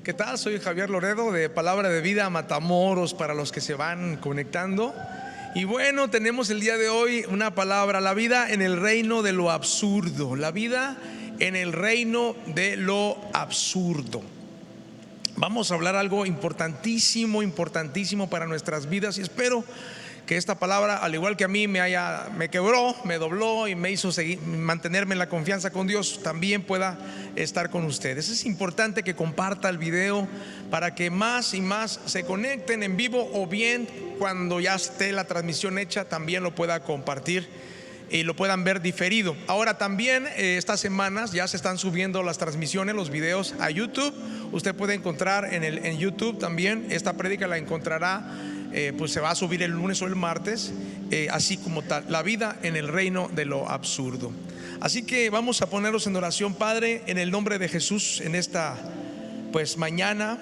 ¿Qué tal? Soy Javier Loredo de Palabra de Vida Matamoros, para los que se van conectando. Y bueno, tenemos el día de hoy una palabra: la vida en el reino de lo absurdo. La vida en el reino de lo absurdo. Vamos a hablar algo importantísimo, importantísimo para nuestras vidas, y espero que esta palabra, al igual que a mí me quebró, me dobló y me hizo mantenerme en la confianza con Dios, también pueda estar con ustedes. Es importante que comparta el video para que más y más se conecten en vivo, o bien cuando ya esté la transmisión hecha también lo pueda compartir y lo puedan ver diferido. Ahora también estas semanas ya se están subiendo las transmisiones, los videos a YouTube. Usted puede encontrar en YouTube también esta prédica, la encontrará. Pues se va a subir el lunes o el martes, así como tal, la vida en el reino de lo absurdo. Así que vamos a ponernos en oración. Padre, en el nombre de Jesús, en esta pues mañana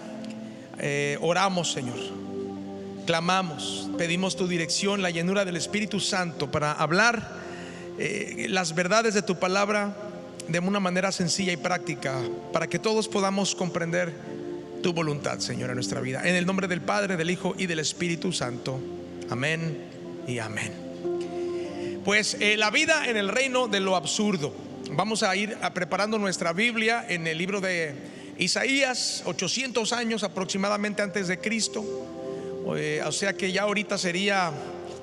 oramos, Señor, clamamos, pedimos tu dirección, la llenura del Espíritu Santo para hablar las verdades de tu palabra de una manera sencilla y práctica, para que todos podamos comprender tu voluntad, Señor, en nuestra vida. En el nombre del Padre, del Hijo y del Espíritu Santo. Amén y amén. Pues la vida en el reino de lo absurdo. Vamos a ir preparando nuestra Biblia en el libro de Isaías, 800 años aproximadamente antes de Cristo. O sea que ya ahorita sería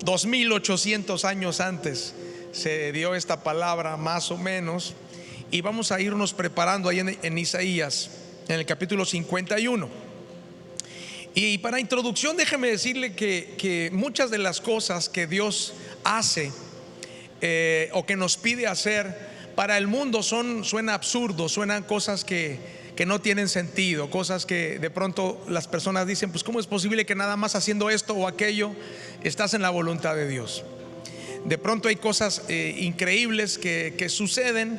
2800 años antes se dio esta palabra, más o menos. Y vamos a irnos preparando ahí en Isaías, en el capítulo 51. Y para introducción, déjeme decirle que muchas de las cosas que Dios hace o que nos pide hacer, para el mundo suena absurdo, suenan cosas que no tienen sentido, cosas que de pronto las personas dicen: pues ¿cómo es posible que nada más haciendo esto o aquello estás en la voluntad de Dios? De pronto hay cosas increíbles que suceden,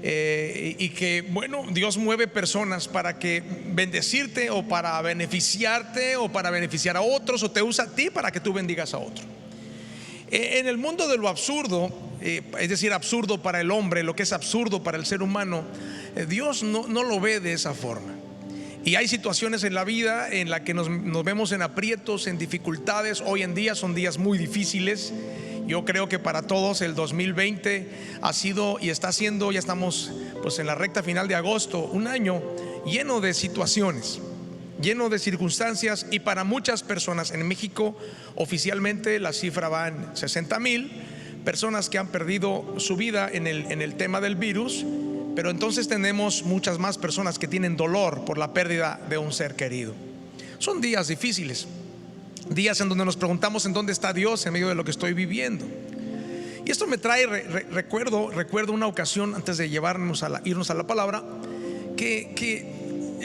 y que bueno, Dios mueve personas para que bendecirte, o para beneficiarte, o para beneficiar a otros, o te usa a ti para que tú bendigas a otro. En el mundo de lo absurdo, es decir, absurdo para el hombre, lo que es absurdo para el ser humano, Dios no lo ve de esa forma. Y hay situaciones en la vida en la que nos vemos en aprietos, en dificultades. Hoy en día son días muy difíciles. Yo creo que para todos el 2020 ha sido y está siendo, ya estamos pues en la recta final de agosto, un año lleno de situaciones, lleno de circunstancias. Y para muchas personas en México, oficialmente la cifra va en 60,000 personas que han perdido su vida en el tema del virus. Pero entonces tenemos muchas más personas que tienen dolor por la pérdida de un ser querido. Son días difíciles, días en donde nos preguntamos en dónde está Dios en medio de lo que estoy viviendo. Y esto me trae recuerdo una ocasión, antes de irnos a la palabra, que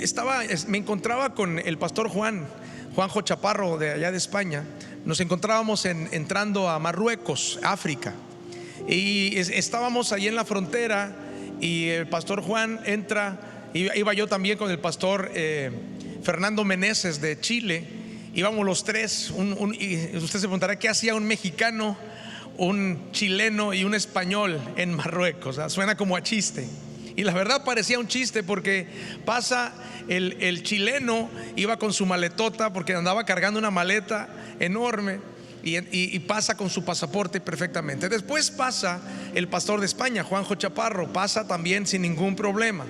me encontraba con el pastor Juanjo Chaparro, de allá de España. Nos encontrábamos entrando a Marruecos, África, y estábamos allí en la frontera. Y el pastor Juan entra, iba yo también con el pastor Fernando Meneses de Chile. Íbamos los tres, y usted se preguntará: ¿qué hacía un mexicano, un chileno y un español en Marruecos? Suena como a chiste. Y la verdad parecía un chiste, porque pasa el chileno, iba con su maletota, porque andaba cargando una maleta enorme, y pasa con su pasaporte perfectamente. Después pasa el pastor de España, Juanjo Chaparro, pasa también sin ningún problema.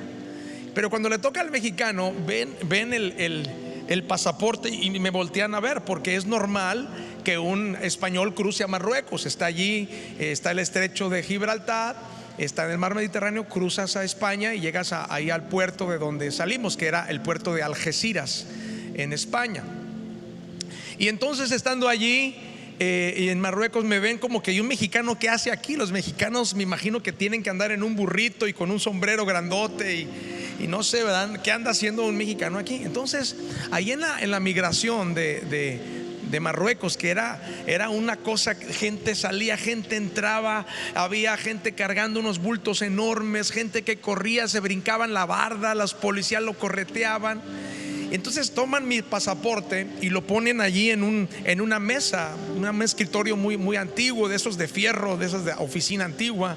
Pero cuando le toca al mexicano, ven el pasaporte y me voltean a ver, porque es normal que un español cruce a Marruecos. Está allí, está el estrecho de Gibraltar, está en el mar Mediterráneo, cruzas a España y llegas ahí al puerto de donde salimos, que era el puerto de Algeciras, en España. Y entonces, estando allí y en Marruecos, me ven como que: ¿y un mexicano qué hace aquí? Los mexicanos, me imagino que tienen que andar en un burrito y con un sombrero grandote, y no sé, ¿verdad?, ¿qué anda haciendo un mexicano aquí? Entonces, ahí en la migración de Marruecos, que era una cosa: gente salía, gente entraba, había gente cargando unos bultos enormes, gente que corría, se brincaban la barda, los policías lo correteaban. Entonces toman mi pasaporte y lo ponen allí en una mesa, un escritorio muy antiguo, de esos de fierro, de esos de oficina antigua,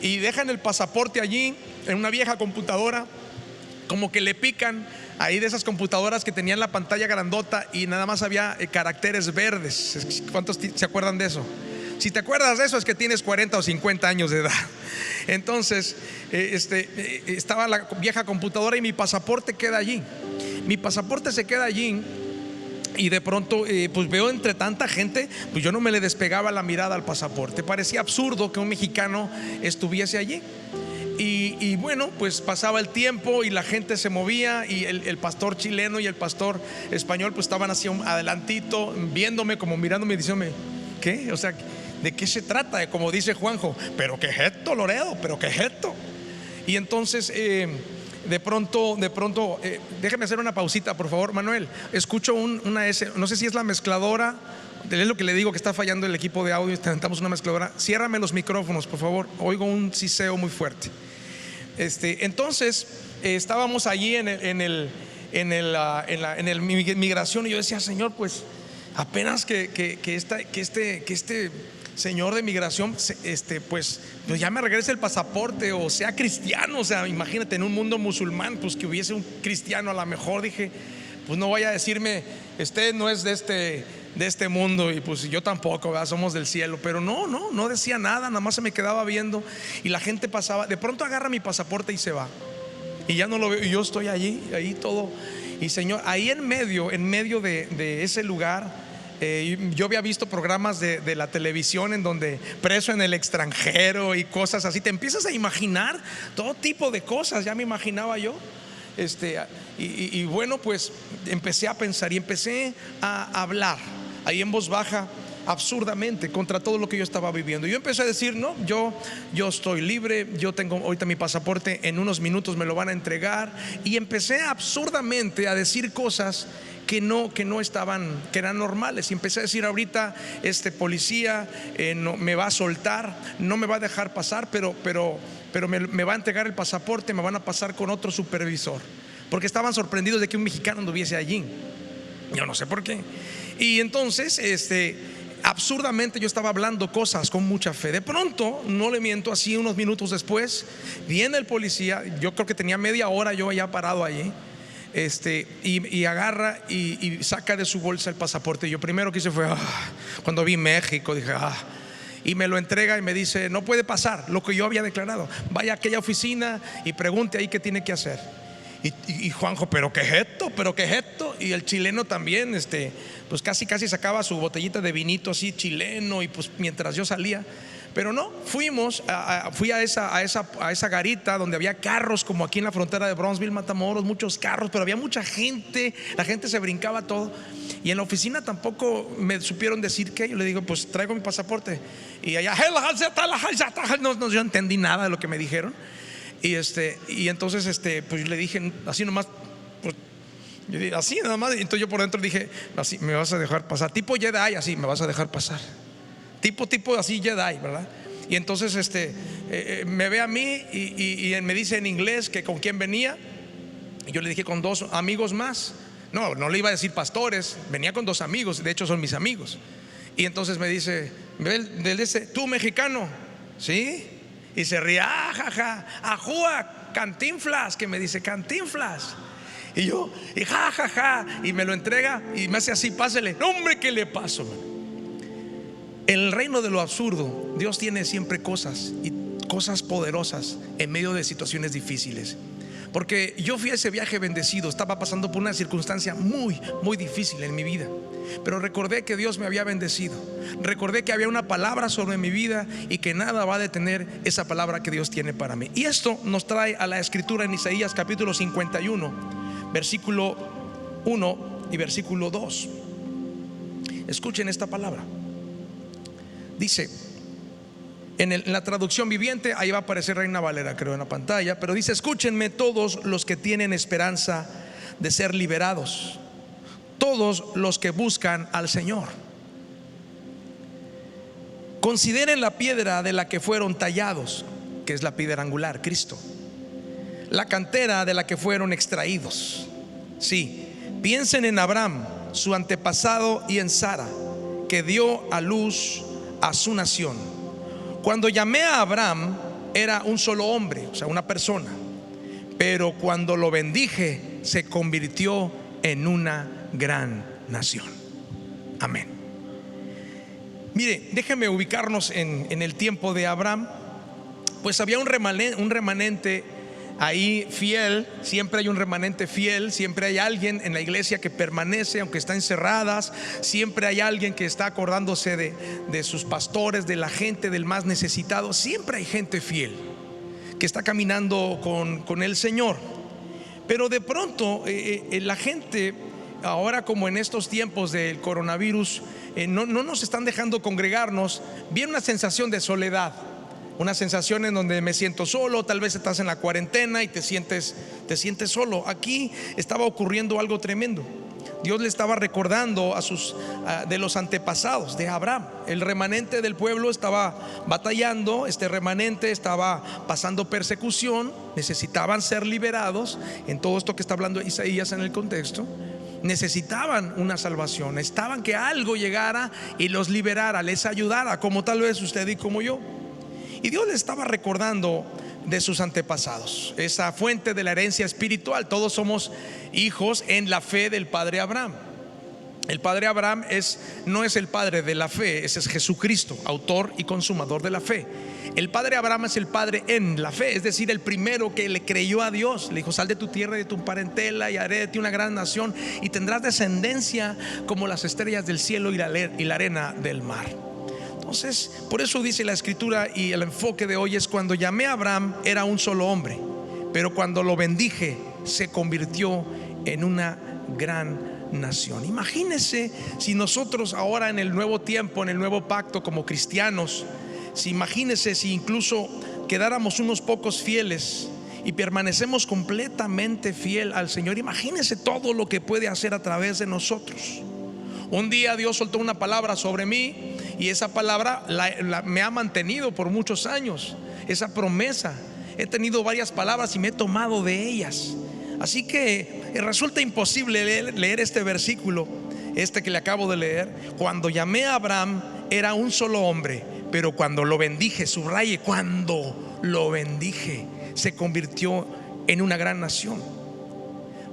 y dejan el pasaporte allí en una vieja computadora. Como que le pican ahí de esas computadoras que tenían la pantalla grandota y nada más había caracteres verdes. ¿Cuántos se acuerdan de eso? Si te acuerdas de eso es que tienes 40 o 50 años de edad. Entonces estaba la vieja computadora y mi pasaporte queda allí. Mi pasaporte se queda allí. Y de pronto pues veo entre tanta gente, pues yo no me le despegaba la mirada al pasaporte. Parecía absurdo que un mexicano estuviese allí. Y bueno, pues pasaba el tiempo y la gente se movía, y el pastor chileno y el pastor español pues estaban así adelantito, viéndome, como mirándome y diciéndome, ¿qué? O sea, ¿de qué se trata? Como dice Juanjo, ¿pero qué es esto, Loredo? ¿Pero qué es esto? Y entonces de pronto, déjeme hacer una pausita, por favor, Manuel. Escucho una S, no sé si es la mezcladora. Es lo que le digo, que está fallando el equipo de audio. Intentamos una mezcladora. Ciérrame los micrófonos, por favor. Oigo un siseo muy fuerte. Entonces estábamos allí en el migración, y yo decía, Señor, pues apenas que este señor de migración pues ya me regrese el pasaporte, o sea cristiano. O sea, imagínate, en un mundo musulmán, pues que hubiese un cristiano. A lo mejor dije, pues no vaya a decirme, usted no es de este mundo, y pues yo tampoco, ¿verdad? Somos del cielo. Pero no decía nada, nada más se me quedaba viendo, y la gente pasaba. De pronto agarra mi pasaporte y se va, y ya no lo veo, y yo estoy allí, ahí todo. Y Señor, ahí en medio de ese lugar, yo había visto programas de la televisión en donde preso en el extranjero y cosas así. Te empiezas a imaginar todo tipo de cosas, ya me imaginaba yo. Y bueno, pues empecé a pensar y empecé a hablar ahí en voz baja, absurdamente, contra todo lo que yo estaba viviendo. Yo empecé a decir, no, yo estoy libre, yo tengo ahorita mi pasaporte, en unos minutos me lo van a entregar. Y empecé absurdamente a decir cosas que no estaban, que eran normales. Y empecé a decir, ahorita este policía no me va a soltar, no me va a dejar pasar, pero me va a entregar el pasaporte, me van a pasar con otro supervisor, porque estaban sorprendidos de que un mexicano anduviese allí. Yo no sé por qué. Y entonces absurdamente yo estaba hablando cosas con mucha fe. De pronto, no le miento, así unos minutos después, viene el policía. Yo creo que tenía media hora yo ya parado allí. Y agarra y saca de su bolsa el pasaporte. Yo primero que hice fue cuando vi México, dije y me lo entrega y me dice, no puede pasar, lo que yo había declarado. Vaya a aquella oficina y pregunte ahí qué tiene que hacer. Y Juanjo, ¿pero qué es esto? ¿Pero qué es esto? Y el chileno también, pues casi sacaba su botellita de vinito así chileno, y pues mientras yo salía. Pero no, fui a esa garita donde había carros, como aquí en la frontera de Brownsville, Matamoros, muchos carros, pero había mucha gente, la gente se brincaba todo. Y en la oficina tampoco me supieron decir qué. Yo le digo, pues traigo mi pasaporte. Y allá, no, yo entendí nada de lo que me dijeron. Y entonces pues le dije así nomás, pues, así nada más. Y entonces yo por dentro dije, así me vas a dejar pasar, tipo Jedi, así me vas a dejar pasar, tipo así Jedi, ¿verdad? Y entonces me ve a mí y me dice en inglés que con quién venía. Y yo le dije, con dos amigos más. No le iba a decir pastores, venía con dos amigos, de hecho son mis amigos. Y entonces me dice, ¿tú mexicano? ¿Sí? Y se ríe, jaja, ajúa, Cantinflas, que me dice Cantinflas. Y yo, y jajaja, y me lo entrega y me hace así, pásele. No, hombre, ¿qué le paso, man? En el reino de lo absurdo, Dios tiene siempre cosas, y cosas poderosas en medio de situaciones difíciles. Porque yo fui a ese viaje bendecido, estaba pasando por una circunstancia muy, muy difícil en mi vida, pero recordé que Dios me había bendecido. Recordé que había una palabra sobre mi vida y que nada va a detener esa palabra que Dios tiene para mí. Y esto nos trae a la escritura en Isaías capítulo 51, versículo 1 y versículo 2. Escuchen esta palabra. Dice en la traducción viviente, ahí va a aparecer Reina Valera, creo, en la pantalla, pero dice: escúchenme todos los que tienen esperanza de ser liberados, todos los que buscan al Señor. Consideren la piedra de la que fueron tallados, que es la piedra angular, Cristo, la cantera de la que fueron extraídos. Sí, piensen en Abraham, su antepasado, y en Sara, que dio a luz a su nación. Cuando llamé a Abraham era un solo hombre, o sea, una persona, pero cuando lo bendije se convirtió en una gran nación. Amén. Mire, déjeme ubicarnos en el tiempo de Abraham. Pues había un remanente ahí fiel. Siempre hay un remanente fiel. Siempre hay alguien en la iglesia que permanece aunque está encerradas. Siempre hay alguien que está acordándose de sus pastores, de la gente, del más necesitado. Siempre hay gente fiel que está caminando con el Señor. Pero de pronto la gente, ahora como en estos tiempos del coronavirus, no nos están dejando congregarnos. Viene una sensación de soledad, una sensación en donde me siento solo. Tal vez estás en la cuarentena y te sientes solo. Aquí estaba ocurriendo algo tremendo. Dios le estaba recordando de los antepasados de Abraham. El remanente del pueblo estaba batallando. Este remanente estaba pasando persecución. Necesitaban ser liberados. En todo esto que está hablando Isaías en el contexto, necesitaban una salvación. Necesitaban que algo llegara y los liberara, les ayudara, como tal vez usted y como yo. Y Dios les estaba recordando de sus antepasados, esa fuente de la herencia espiritual. Todos somos hijos en la fe del padre Abraham. El padre Abraham no es el padre de la fe, ese es Jesucristo, autor y consumador de la fe. El padre Abraham es el padre en la fe, es decir, el primero que le creyó a Dios. Le dijo: sal de tu tierra y de tu parentela y haré de ti una gran nación, y tendrás descendencia como las estrellas del cielo y la arena del mar. Entonces, por eso dice la escritura, y el enfoque de hoy es: cuando llamé a Abraham era un solo hombre, pero cuando lo bendije se convirtió en una gran nación. Imagínese si nosotros ahora en el nuevo tiempo, en el nuevo pacto como cristianos, imagínese si incluso quedáramos unos pocos fieles y permanecemos completamente fiel al Señor. Imagínese todo lo que puede hacer a través de nosotros. Un día Dios soltó una palabra sobre mí, y esa palabra me ha mantenido por muchos años. Esa promesa, he tenido varias palabras y me he tomado de ellas. Así que resulta imposible leer este versículo, que le acabo de leer. Cuando llamé a Abraham era un solo hombre, pero cuando lo bendije, subraye, cuando lo bendije, se convirtió en una gran nación.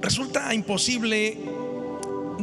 Resulta imposible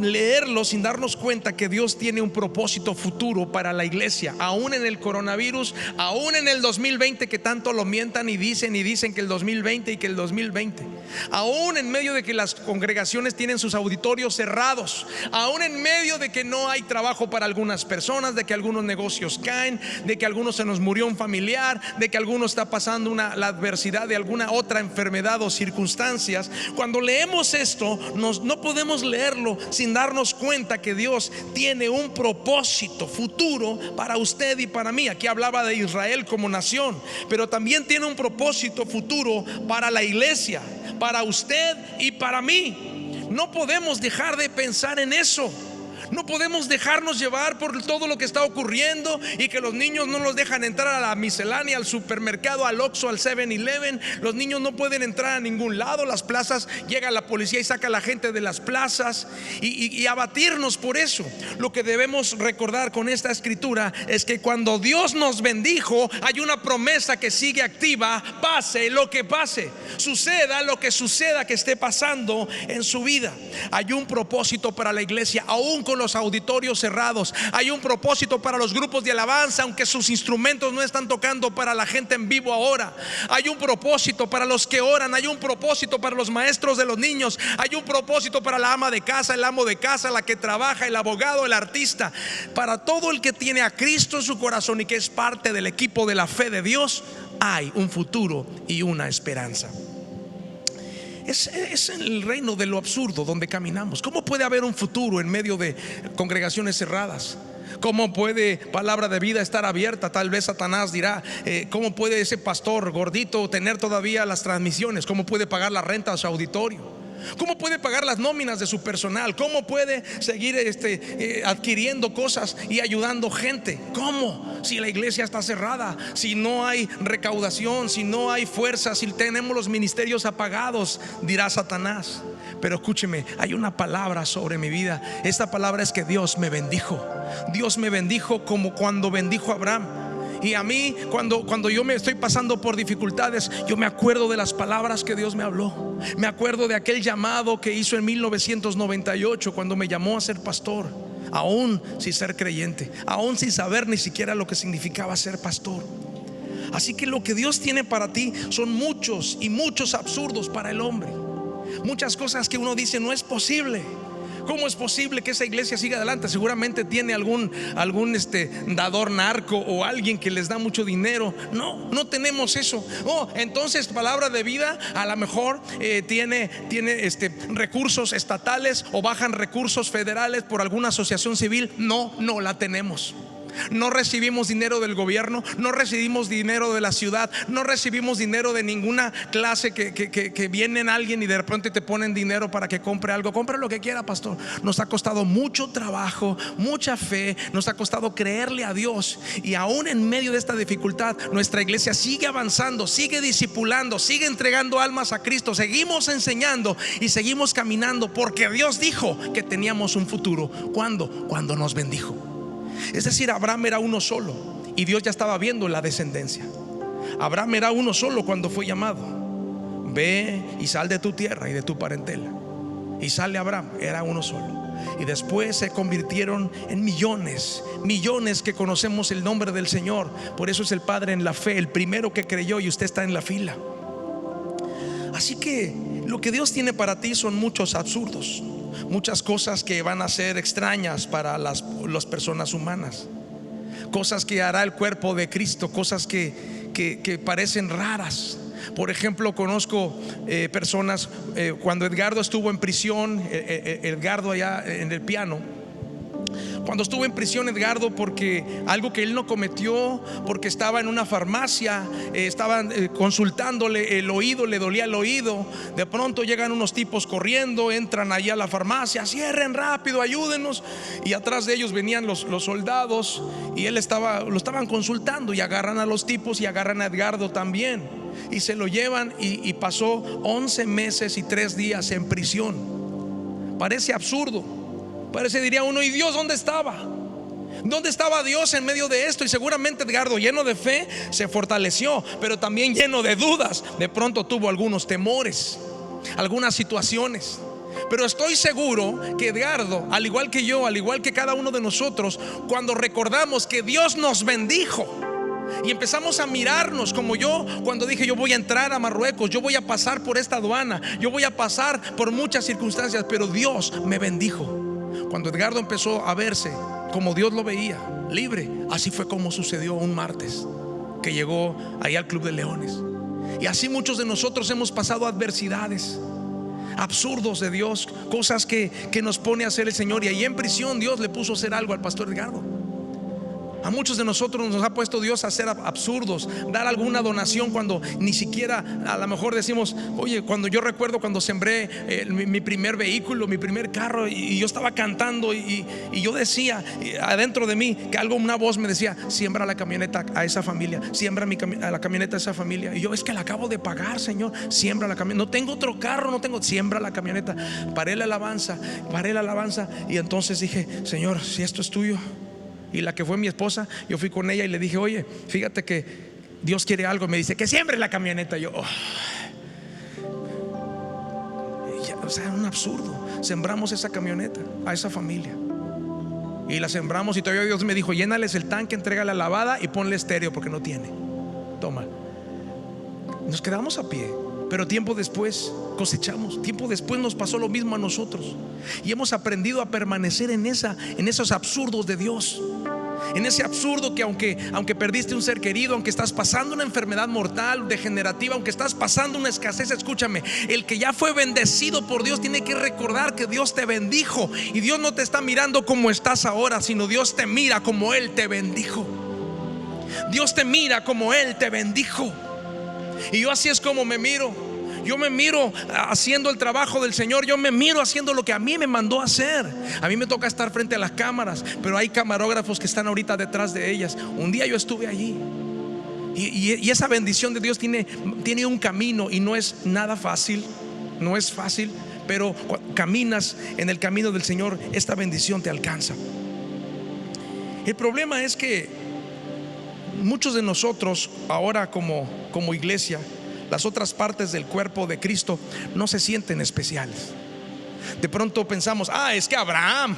leerlo sin darnos cuenta que Dios tiene un propósito futuro para la iglesia, aún en el coronavirus, aún en el 2020, que tanto lo mientan y dicen que el 2020 y que el 2020, aún en medio de que las congregaciones tienen sus auditorios cerrados, aún en medio de que no hay trabajo para algunas personas, de que algunos negocios caen, de que a algunos se nos murió un familiar, de que alguno está pasando la adversidad de alguna otra enfermedad o circunstancias. Cuando leemos esto, no podemos leerlo sin darnos cuenta que Dios tiene un propósito futuro para usted y para mí. Aquí hablaba de Israel como nación, pero también tiene un propósito futuro para la iglesia, para usted y para mí. No podemos dejar de pensar en eso. No podemos dejarnos llevar por todo lo que está ocurriendo, y que los niños no los dejan entrar a la miscelánea, al supermercado, al Oxxo, al 7-Eleven. Los niños no pueden entrar a ningún lado. Las plazas, llega la policía y saca a la gente de las plazas, y abatirnos por eso. Lo que debemos recordar con esta escritura es que cuando Dios nos bendijo, hay una promesa que sigue activa, pase lo que pase, suceda lo que suceda que esté pasando en su vida. Hay un propósito para la iglesia, aún con los auditorios cerrados. Hay un propósito para los grupos de alabanza, aunque sus instrumentos no están tocando para la gente en vivo ahora. Hay un propósito para los que oran. Hay un propósito para los maestros de los niños. Hay un propósito para la ama de casa, el amo de casa, la que trabaja, el abogado, el artista. Para todo el que tiene a Cristo en su corazón y que es parte del equipo de la fe de Dios, hay un futuro y una esperanza. Es en el reino de lo absurdo donde caminamos. ¿Cómo puede haber un futuro en medio de congregaciones cerradas? ¿Cómo puede Palabra de Vida estar abierta? Tal vez Satanás dirá: ¿cómo puede ese pastor gordito tener todavía las transmisiones? ¿Cómo puede pagar la renta a su auditorio? ¿Cómo puede pagar las nóminas de su personal? ¿Cómo puede seguir adquiriendo cosas y ayudando gente? ¿Cómo? Si la iglesia está cerrada, si no hay recaudación, si no hay fuerza, si tenemos los ministerios apagados, dirá Satanás. Pero escúcheme, hay una palabra sobre mi vida. Esta palabra es que Dios me bendijo. Dios me bendijo como cuando bendijo a Abraham. Y a mí cuando yo me estoy pasando por dificultades, yo me acuerdo de las palabras que Dios me habló. Me acuerdo de aquel llamado que hizo en 1998 cuando me llamó a ser pastor, aún sin ser creyente, aún sin saber ni siquiera lo que significaba ser pastor. Así que lo que Dios tiene para ti son muchos y muchos absurdos para el hombre. Muchas cosas que uno dice no es posible. ¿Cómo es posible que esa iglesia siga adelante? Seguramente tiene algún dador narco o alguien que les da mucho dinero. No tenemos eso. Entonces Palabra de Vida a lo mejor tiene recursos estatales o bajan recursos federales por alguna asociación civil. No la tenemos. No recibimos dinero del gobierno, no recibimos dinero de la ciudad, no recibimos dinero de ninguna clase que viene alguien y de repente te ponen dinero para que compre algo. Compre lo que quiera, pastor. Nos ha costado mucho trabajo, mucha fe, nos ha costado creerle a Dios. Y aún en medio de esta dificultad, nuestra iglesia sigue avanzando, sigue discipulando, sigue entregando almas a Cristo. Seguimos enseñando y seguimos caminando, porque Dios dijo que teníamos un futuro. ¿Cuándo? Cuando nos bendijo. Es decir, Abraham era uno solo y Dios ya estaba viendo la descendencia. Abraham era uno solo cuando fue llamado: ve y sal de tu tierra y de tu parentela. Y sale Abraham, era uno solo. Y después se convirtieron en millones que conocemos el nombre del Señor. Por eso es el Padre en la fe, el primero que creyó, y usted está en la fila. Así que lo que Dios tiene para ti son muchos absurdos, muchas cosas que van a ser extrañas para las personas humanas, cosas que hará el cuerpo de Cristo, cosas que parecen raras. Por ejemplo, conozco personas, cuando Edgardo estuvo en prisión, Edgardo allá en el piano, cuando estuvo en prisión Edgardo, porque algo que él no cometió, porque estaba en una farmacia, estaban consultándole el oído, le dolía el oído. De pronto llegan unos tipos corriendo, entran allá a la farmacia: cierren rápido, ayúdenos. Y atrás de ellos venían los soldados, y él lo estaban consultando, y agarran a los tipos y agarran a Edgardo también, y se lo llevan, y pasó 11 meses y 3 días en prisión. Parece absurdo. Parece, diría uno: ¿y Dios dónde estaba? ¿Dónde estaba Dios en medio de esto? Y seguramente Edgardo, lleno de fe, se fortaleció, pero también lleno de dudas. De pronto tuvo algunos temores, algunas situaciones. Pero estoy seguro que Edgardo, al igual que yo, al igual que cada uno de nosotros, cuando recordamos que Dios nos bendijo y empezamos a mirarnos, como yo cuando dije: yo voy a entrar a Marruecos, yo voy a pasar por esta aduana, yo voy a pasar por muchas circunstancias, pero Dios me bendijo. Cuando Edgardo empezó a verse como Dios lo veía, libre, así fue como sucedió un martes que llegó ahí al Club de Leones. Y así muchos de nosotros hemos pasado adversidades, absurdos de Dios, cosas que nos pone a hacer el Señor. Y ahí en prisión Dios le puso a hacer algo al pastor Edgardo. A muchos de nosotros nos ha puesto Dios a hacer absurdos, dar alguna donación cuando ni siquiera a lo mejor decimos: oye, cuando yo recuerdo cuando sembré mi primer vehículo, mi primer carro, y yo estaba cantando, y yo decía adentro de mí que una voz me decía: siembra la camioneta a esa familia, siembra la camioneta a esa familia. Y yo: es que la acabo de pagar, Señor, siembra la camioneta, no tengo otro carro, siembra la camioneta. Paré la alabanza, y entonces dije: Señor, si esto es tuyo. Y la que fue mi esposa, yo fui con ella y le dije: oye, fíjate que Dios quiere algo. Me dice: que siembre la camioneta. Y yo, o sea, un absurdo. Sembramos esa camioneta a esa familia, y la sembramos, y todavía Dios me dijo: llénales el tanque, entrégale la lavada y ponle estéreo porque no tiene. Toma. Nos quedamos a pie, pero tiempo después cosechamos. Tiempo después nos pasó lo mismo a nosotros, y hemos aprendido a permanecer en esos absurdos de Dios. En ese absurdo que aunque perdiste un ser querido, aunque estás pasando una enfermedad mortal, degenerativa, aunque estás pasando una escasez, escúchame, el que ya fue bendecido por Dios tiene que recordar que Dios te bendijo. Y Dios no te está mirando como estás ahora, sino Dios te mira como Él te bendijo. Dios te mira como Él te bendijo. Y yo así es como me miro. Yo me miro haciendo el trabajo del Señor. Yo me miro haciendo lo que a mí me mandó a hacer. A mí me toca estar frente a las cámaras, pero hay camarógrafos que están ahorita detrás de ellas. Un día yo estuve allí, y esa bendición de Dios tiene un camino, y no es nada fácil. No es fácil, pero caminas en el camino del Señor, esta bendición te alcanza. El problema es que muchos de nosotros ahora como iglesia, las otras partes del cuerpo de Cristo no se sienten especiales. De pronto pensamos, es que Abraham,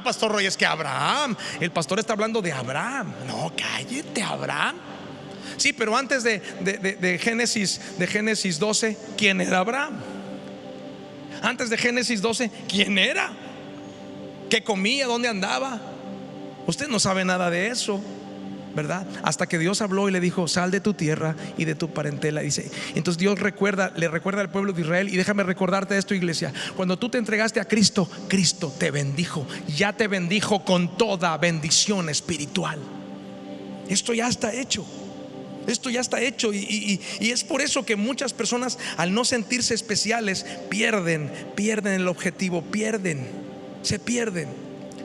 Pastor Roy, es que Abraham, el pastor está hablando de Abraham. No, cállate, Abraham. Sí, pero antes de Génesis 12, ¿quién era Abraham? Antes de Génesis 12, ¿quién era? ¿Qué comía? ¿Dónde andaba? Usted no sabe nada de eso, ¿verdad? Hasta que Dios habló y le dijo: sal de tu tierra y de tu parentela. Dice, entonces Dios le recuerda al pueblo de Israel. Y déjame recordarte esto, iglesia: cuando tú te entregaste a Cristo, Cristo te bendijo. Ya te bendijo con toda bendición espiritual. Esto ya está hecho. Esto ya está hecho, y es por eso que muchas personas, al no sentirse especiales, pierden el objetivo, se pierden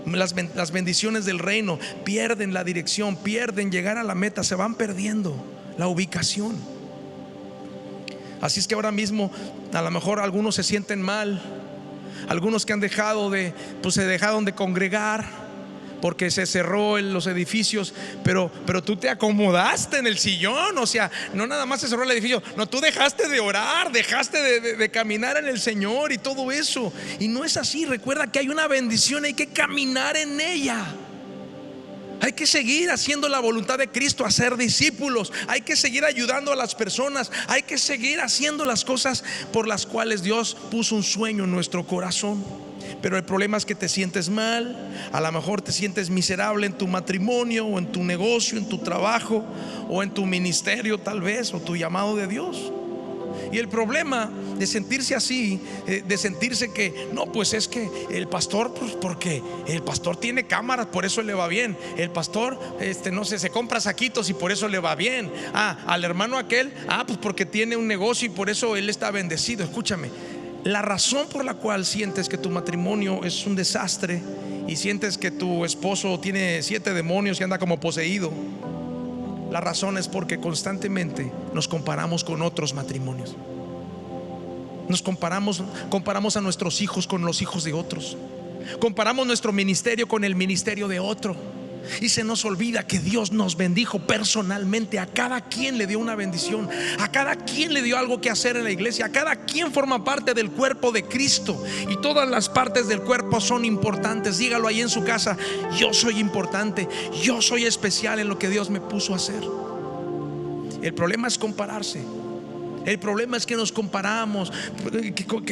las bendiciones del reino, pierden la dirección, pierden llegar a la meta, se van perdiendo la ubicación. Así es que ahora mismo a lo mejor algunos se sienten mal, algunos que han se dejaron de congregar porque se cerró los edificios, pero tú te acomodaste en el sillón. O sea, no nada más se cerró el edificio, no, tú dejaste de orar, dejaste de caminar en el Señor y todo eso. Y no es así. Recuerda que hay una bendición, hay que caminar en ella. Hay que seguir haciendo la voluntad de Cristo, hacer discípulos. Hay que seguir ayudando a las personas. Hay que seguir haciendo las cosas por las cuales Dios puso un sueño en nuestro corazón. Pero el problema es que te sientes mal. A lo mejor te sientes miserable en tu matrimonio, o en tu negocio, en tu trabajo, o en tu ministerio tal vez, o tu llamado de Dios. Y el problema de sentirse así, de sentirse que no, pues es que el pastor, pues porque el pastor tiene cámaras, por eso le va bien. El pastor, no sé, se compra saquitos y por eso le va bien. Al hermano aquel, pues porque tiene un negocio y por eso él está bendecido. Escúchame, la razón por la cual sientes que tu matrimonio es un desastre y sientes que tu esposo tiene 7 demonios y anda como poseído, la razón es porque constantemente nos comparamos con otros matrimonios. Nos comparamos a nuestros hijos con los hijos de otros. Comparamos nuestro ministerio con el ministerio de otro. Y se nos olvida que Dios nos bendijo personalmente. A cada quien le dio una bendición, a cada quien le dio algo que hacer en la iglesia. A cada quien forma parte del cuerpo de Cristo, y todas las partes del cuerpo son importantes. Dígalo ahí en su casa: yo soy importante, yo soy especial en lo que Dios me puso a hacer. El problema es compararse. El problema es que nos comparamos.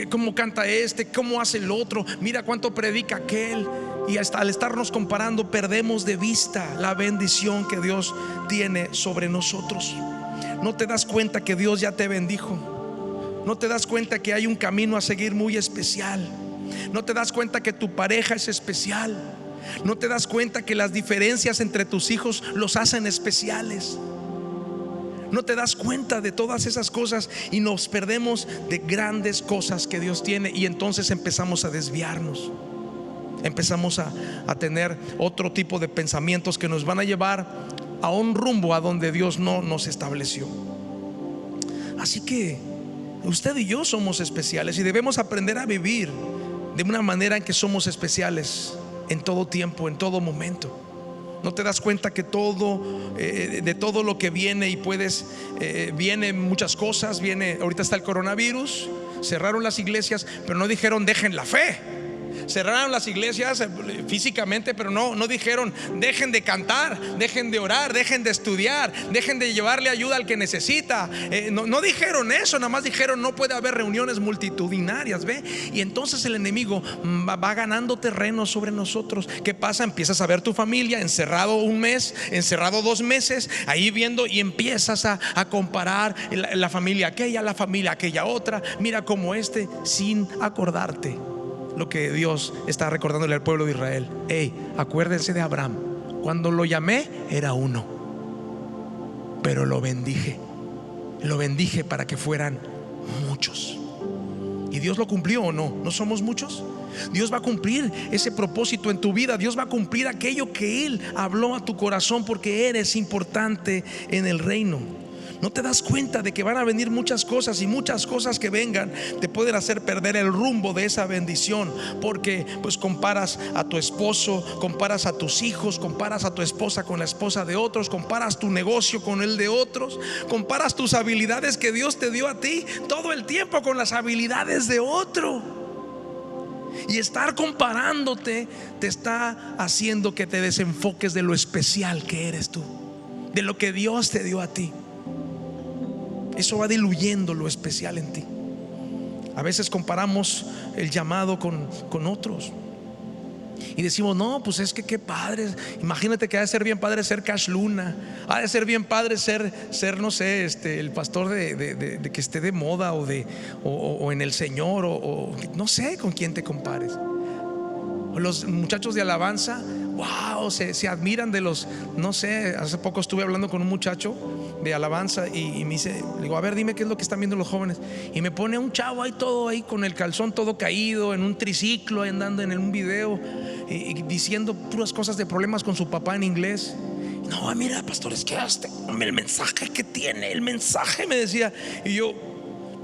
¿Cómo canta ¿Cómo hace el otro? Mira cuánto predica aquel. Y hasta al estarnos comparando perdemos de vista la bendición que Dios tiene sobre nosotros. No te das cuenta que Dios ya te bendijo. No te das cuenta que hay un camino a seguir muy especial. No te das cuenta que tu pareja es especial. No te das cuenta que las diferencias entre tus hijos los hacen especiales. No te das cuenta de todas esas cosas y nos perdemos de grandes cosas que Dios tiene. Y entonces empezamos a desviarnos. Empezamos a tener otro tipo de pensamientos que nos van a llevar a un rumbo a donde Dios no nos estableció. Así que usted y yo somos especiales y debemos aprender a vivir de una manera en que somos especiales en todo tiempo, en todo momento. No te das cuenta que de todo lo que viene y viene muchas cosas. Ahorita está el coronavirus, cerraron las iglesias, pero no dijeron dejen la fe. Cerraron las iglesias físicamente, pero no dijeron dejen de cantar, dejen de orar, dejen de estudiar, dejen de llevarle ayuda al que necesita. No dijeron eso, nada más dijeron no puede haber reuniones multitudinarias, ¿ve? Y entonces el enemigo va ganando terreno sobre nosotros. ¿Qué pasa? Empiezas a ver tu familia encerrado un mes, encerrado 2 meses, ahí viendo, y empiezas a comparar la familia aquella otra. Mira como sin acordarte lo que Dios está recordándole al pueblo de Israel. Acuérdense de Abraham. Cuando lo llamé era uno, pero lo bendije para que fueran muchos. ¿Y Dios lo cumplió o no? ¿No somos muchos? Dios va a cumplir ese propósito en tu vida. Dios va a cumplir aquello que Él habló a tu corazón, porque eres importante en el reino. No te das cuenta de que van a venir muchas cosas, y muchas cosas que vengan te pueden hacer perder el rumbo de esa bendición, porque pues comparas a tu esposo, comparas a tus hijos, comparas a tu esposa con la esposa de otros, comparas tu negocio con el de otros, comparas tus habilidades que Dios te dio a ti todo el tiempo con las habilidades de otro. Y estar comparándote te está haciendo que te desenfoques de lo especial que eres tú, de lo que Dios te dio a ti. Eso va diluyendo lo especial en ti. A veces comparamos el llamado con otros y decimos: no, pues es que qué padre. Imagínate que ha de ser bien padre ser Cash Luna, ha de ser bien padre ser no sé, el pastor de que esté de moda, o en el Señor, o no sé con quién te compares. O los muchachos de alabanza, wow, se admiran de los, no sé. Hace poco estuve hablando con un muchacho de alabanza y me dice, le digo: a ver, dime qué es lo que están viendo los jóvenes. Y me pone a un chavo ahí, todo ahí con el calzón todo caído, en un triciclo, andando en un video, y diciendo puras cosas de problemas con su papá en inglés. No, mira, pastor, es que el mensaje que tiene, el mensaje, me decía. Y yo: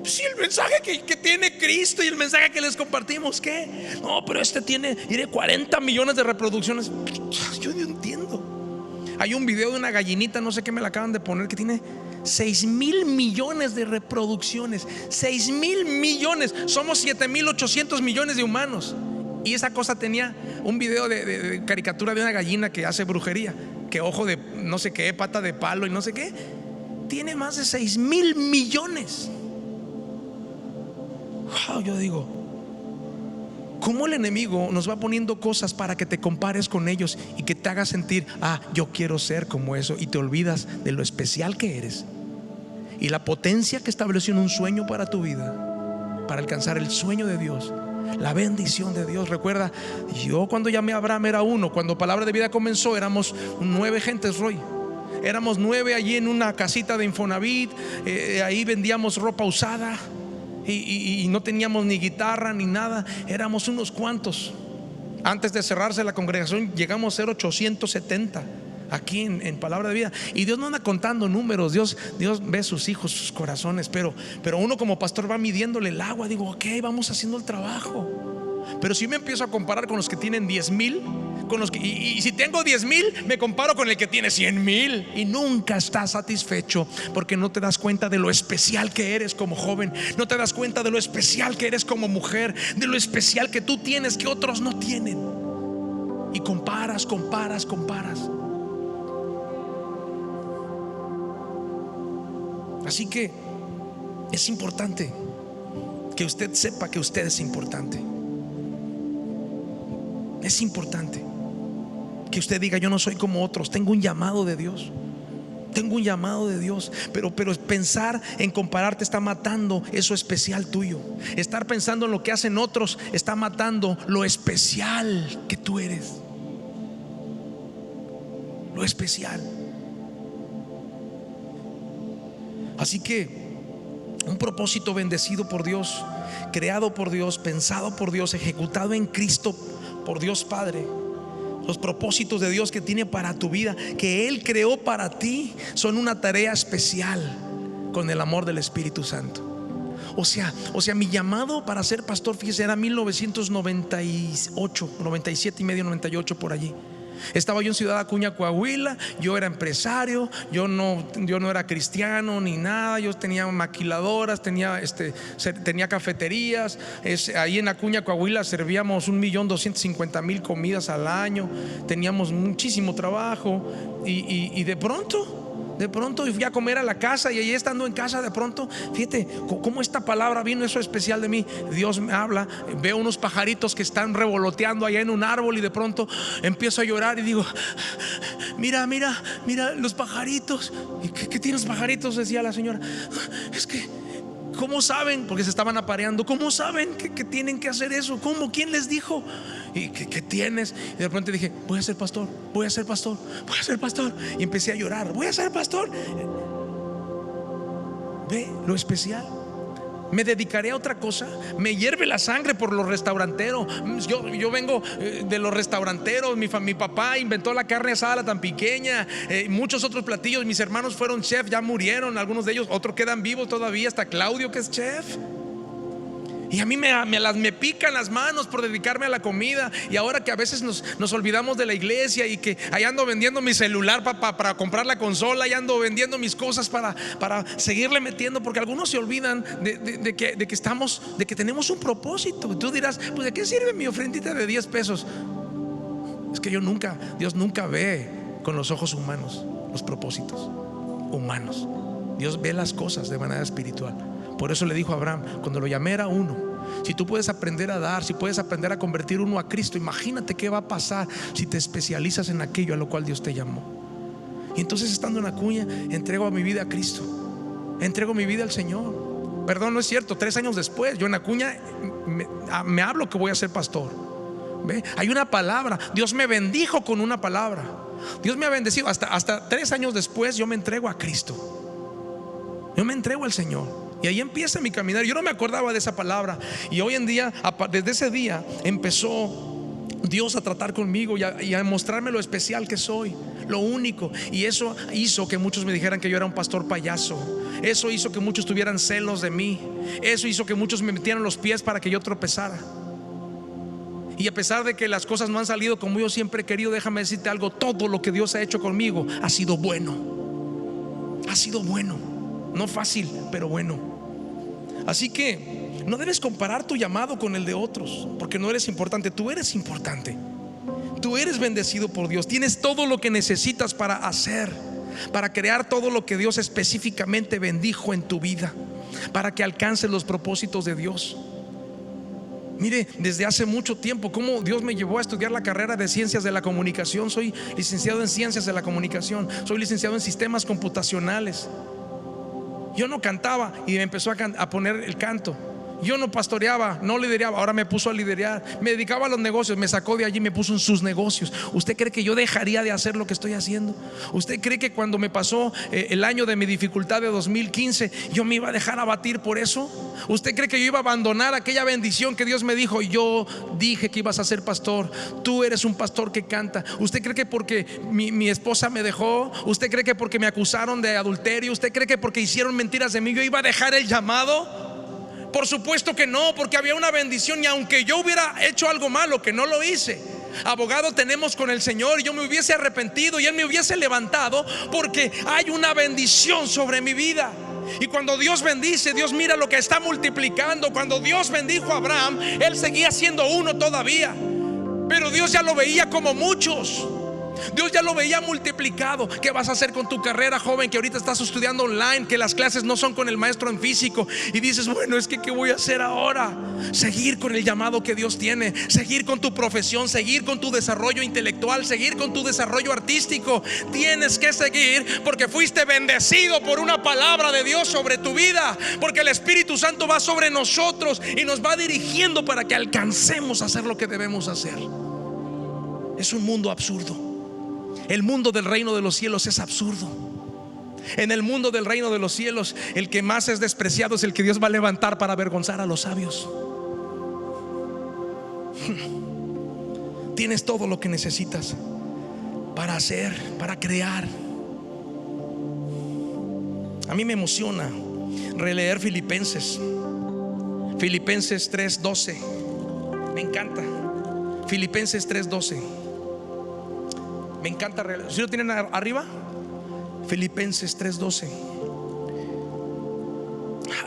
sí, el mensaje que tiene Cristo y el mensaje que les compartimos, ¿qué? No, pero tiene 40 millones de reproducciones. Yo no entiendo. Hay un video de una gallinita, no sé qué me la acaban de poner, que tiene 6,000 millones de reproducciones. 6,000 millones. Somos 7,800 millones de humanos. Y esa cosa tenía un video de caricatura de una gallina que hace brujería, que ojo de no sé qué, pata de palo y no sé qué. Tiene más de 6,000 millones. Wow, yo digo, ¿cómo el enemigo nos va poniendo cosas para que te compares con ellos y que te hagas sentir: yo quiero ser como eso? Y te olvidas de lo especial que eres y la potencia que estableció en un sueño para tu vida, para alcanzar el sueño de Dios, la bendición de Dios. Recuerda, yo cuando llamé a Abraham era uno. Cuando Palabra de Vida comenzó éramos 9 gentes, Roy. Éramos 9 allí en una casita de Infonavit. Ahí vendíamos ropa usada. Y no teníamos ni guitarra ni nada. Éramos unos cuantos. Antes de cerrarse la congregación llegamos a ser 870 aquí en Palabra de Vida. Y Dios no anda contando números. Dios ve sus hijos, sus corazones. Pero uno como pastor va midiéndole el agua. Digo: ok, vamos haciendo el trabajo. Pero si me empiezo a comparar con los que tienen 10,000, y si tengo 10,000, me comparo con el que tiene 100,000, y nunca estás satisfecho, porque no te das cuenta de lo especial que eres como joven. No te das cuenta de lo especial que eres como mujer, de lo especial que tú tienes que otros no tienen. Y comparas. Así que es importante que usted sepa que usted es importante. Es importante que usted diga: yo no soy como otros, tengo un llamado de Dios. Tengo un llamado de Dios. Pero pensar en compararte está matando eso especial tuyo. Estar pensando en lo que hacen otros está matando lo especial que tú eres. Lo especial. Así que un propósito bendecido por Dios, creado por Dios, pensado por Dios, ejecutado en Cristo por Dios Padre. Los propósitos de Dios que tiene para tu vida, que Él creó para ti, son una tarea especial con el amor del Espíritu Santo. O sea, mi llamado para ser pastor, fíjese, era 1998, 97 y medio, 98, por allí. Estaba yo en Ciudad Acuña, Coahuila. Yo era empresario. Yo no era cristiano ni nada. Yo tenía maquiladoras, tenía cafeterías. Ahí en Acuña, Coahuila, servíamos 1,250,000 comidas al año. Teníamos muchísimo trabajo. Y de pronto fui a comer a la casa, y allí estando en casa, de pronto, fíjate cómo esta palabra vino, eso especial de mí. Dios me habla, veo unos pajaritos que están revoloteando allá en un árbol, y de pronto empiezo a llorar y digo: mira los pajaritos. ¿Y qué tienen los pajaritos?, decía la señora. Es que, ¿cómo saben? Porque se estaban apareando. ¿Cómo saben que tienen que hacer eso? ¿Cómo? ¿Quién les dijo? ¿Y qué tienes? Y de repente dije: voy a ser pastor. Y empecé a llorar: voy a ser pastor. Ve lo especial. ¿Me dedicaré a otra cosa? Me hierve la sangre por los restauranteros. Yo vengo de los restauranteros. Mi papá inventó la carne asada tan pequeña, muchos otros platillos. Mis hermanos fueron chef, ya murieron algunos de ellos, otros quedan vivos todavía, hasta Claudio, que es chef. Y a mí me pican las manos por dedicarme a la comida. Y ahora que a veces nos olvidamos de la iglesia y que ahí ando vendiendo mi celular para comprar la consola, y ando vendiendo mis cosas para seguirle metiendo, porque algunos se olvidan de que tenemos un propósito. Y tú dirás, pues ¿de qué sirve mi ofrendita de 10 pesos? Es que Dios nunca ve con los ojos humanos los propósitos humanos. Dios ve las cosas de manera espiritual. Por eso le dijo a Abraham, cuando lo llamé, era uno. Si tú puedes aprender a dar, si puedes aprender a convertir uno a Cristo, imagínate qué va a pasar si te especializas en aquello a lo cual Dios te llamó. Y entonces, estando en Acuña, entrego mi vida a Cristo, entrego mi vida al Señor. Perdón, no es cierto, 3 años después, yo en Acuña me hablo que voy a ser pastor. ¿Ve? Hay una palabra, Dios me bendijo con una palabra. Dios me ha bendecido. Hasta 3 años después yo me entrego a Cristo, yo me entrego al Señor. Y ahí empieza mi caminar. Yo no me acordaba de esa palabra. Y hoy en día, desde ese día, empezó Dios a tratar conmigo y a mostrarme lo especial que soy, lo único. Y eso hizo que muchos me dijeran que yo era un pastor payaso. Eso hizo que muchos tuvieran celos de mí. Eso hizo que muchos me metieran los pies para que yo tropezara. Y a pesar de que las cosas no han salido como yo siempre he querido, déjame decirte algo: todo lo que Dios ha hecho conmigo ha sido bueno. Ha sido bueno. No fácil, pero bueno. Así que no debes comparar tu llamado con el de otros, porque no eres importante. Tú eres importante. Tú eres bendecido por Dios. Tienes todo lo que necesitas para hacer, para crear todo lo que Dios específicamente bendijo en tu vida, para que alcances los propósitos de Dios. Mire, desde hace mucho tiempo cómo Dios me llevó a estudiar la carrera de Ciencias de la Comunicación. Soy licenciado en Ciencias de la Comunicación. Soy licenciado en Sistemas Computacionales. Yo no cantaba y me empezó a poner el canto. Yo no pastoreaba, no lideraba, ahora me puso a liderar. Me dedicaba a los negocios, me sacó de allí y me puso en sus negocios. ¿Usted cree que yo dejaría de hacer lo que estoy haciendo? ¿Usted cree que cuando me pasó el año de mi dificultad de 2015, yo me iba a dejar abatir por eso? ¿Usted cree que yo iba a abandonar aquella bendición que Dios me dijo? Yo dije que ibas a ser pastor. Tú eres un pastor que canta. ¿Usted cree que porque mi esposa me dejó? ¿Usted cree que porque me acusaron de adulterio? ¿Usted cree que porque hicieron mentiras de mí yo iba a dejar el llamado? Por supuesto que no, porque había una bendición. Y aunque yo hubiera hecho algo malo, que no lo hice, abogado tenemos con el Señor, y yo me hubiese arrepentido y Él me hubiese levantado, porque hay una bendición sobre mi vida. Y cuando Dios bendice, Dios mira lo que está multiplicando. Cuando Dios bendijo a Abraham, él seguía siendo uno todavía, pero Dios ya lo veía como muchos. Dios ya lo veía multiplicado. ¿Qué vas a hacer con tu carrera, joven, que ahorita estás estudiando online, que las clases no son con el maestro en físico? Y dices, bueno, es que ¿qué voy a hacer ahora? Seguir con el llamado que Dios tiene, seguir con tu profesión, seguir con tu desarrollo intelectual, seguir con tu desarrollo artístico. Tienes que seguir, porque fuiste bendecido por una palabra de Dios sobre tu vida, porque el Espíritu Santo va sobre nosotros y nos va dirigiendo para que alcancemos a hacer lo que debemos hacer. Es un mundo absurdo. El mundo del reino de los cielos es absurdo. En el mundo del reino de los cielos, el que más es despreciado es el que Dios va a levantar para avergonzar a los sabios. Tienes todo lo que necesitas para hacer, para crear. A mí me emociona releer Filipenses 3:12. Me encanta Filipenses 3:12. Me encanta. ¿Si lo tienen arriba? Filipenses 3:12.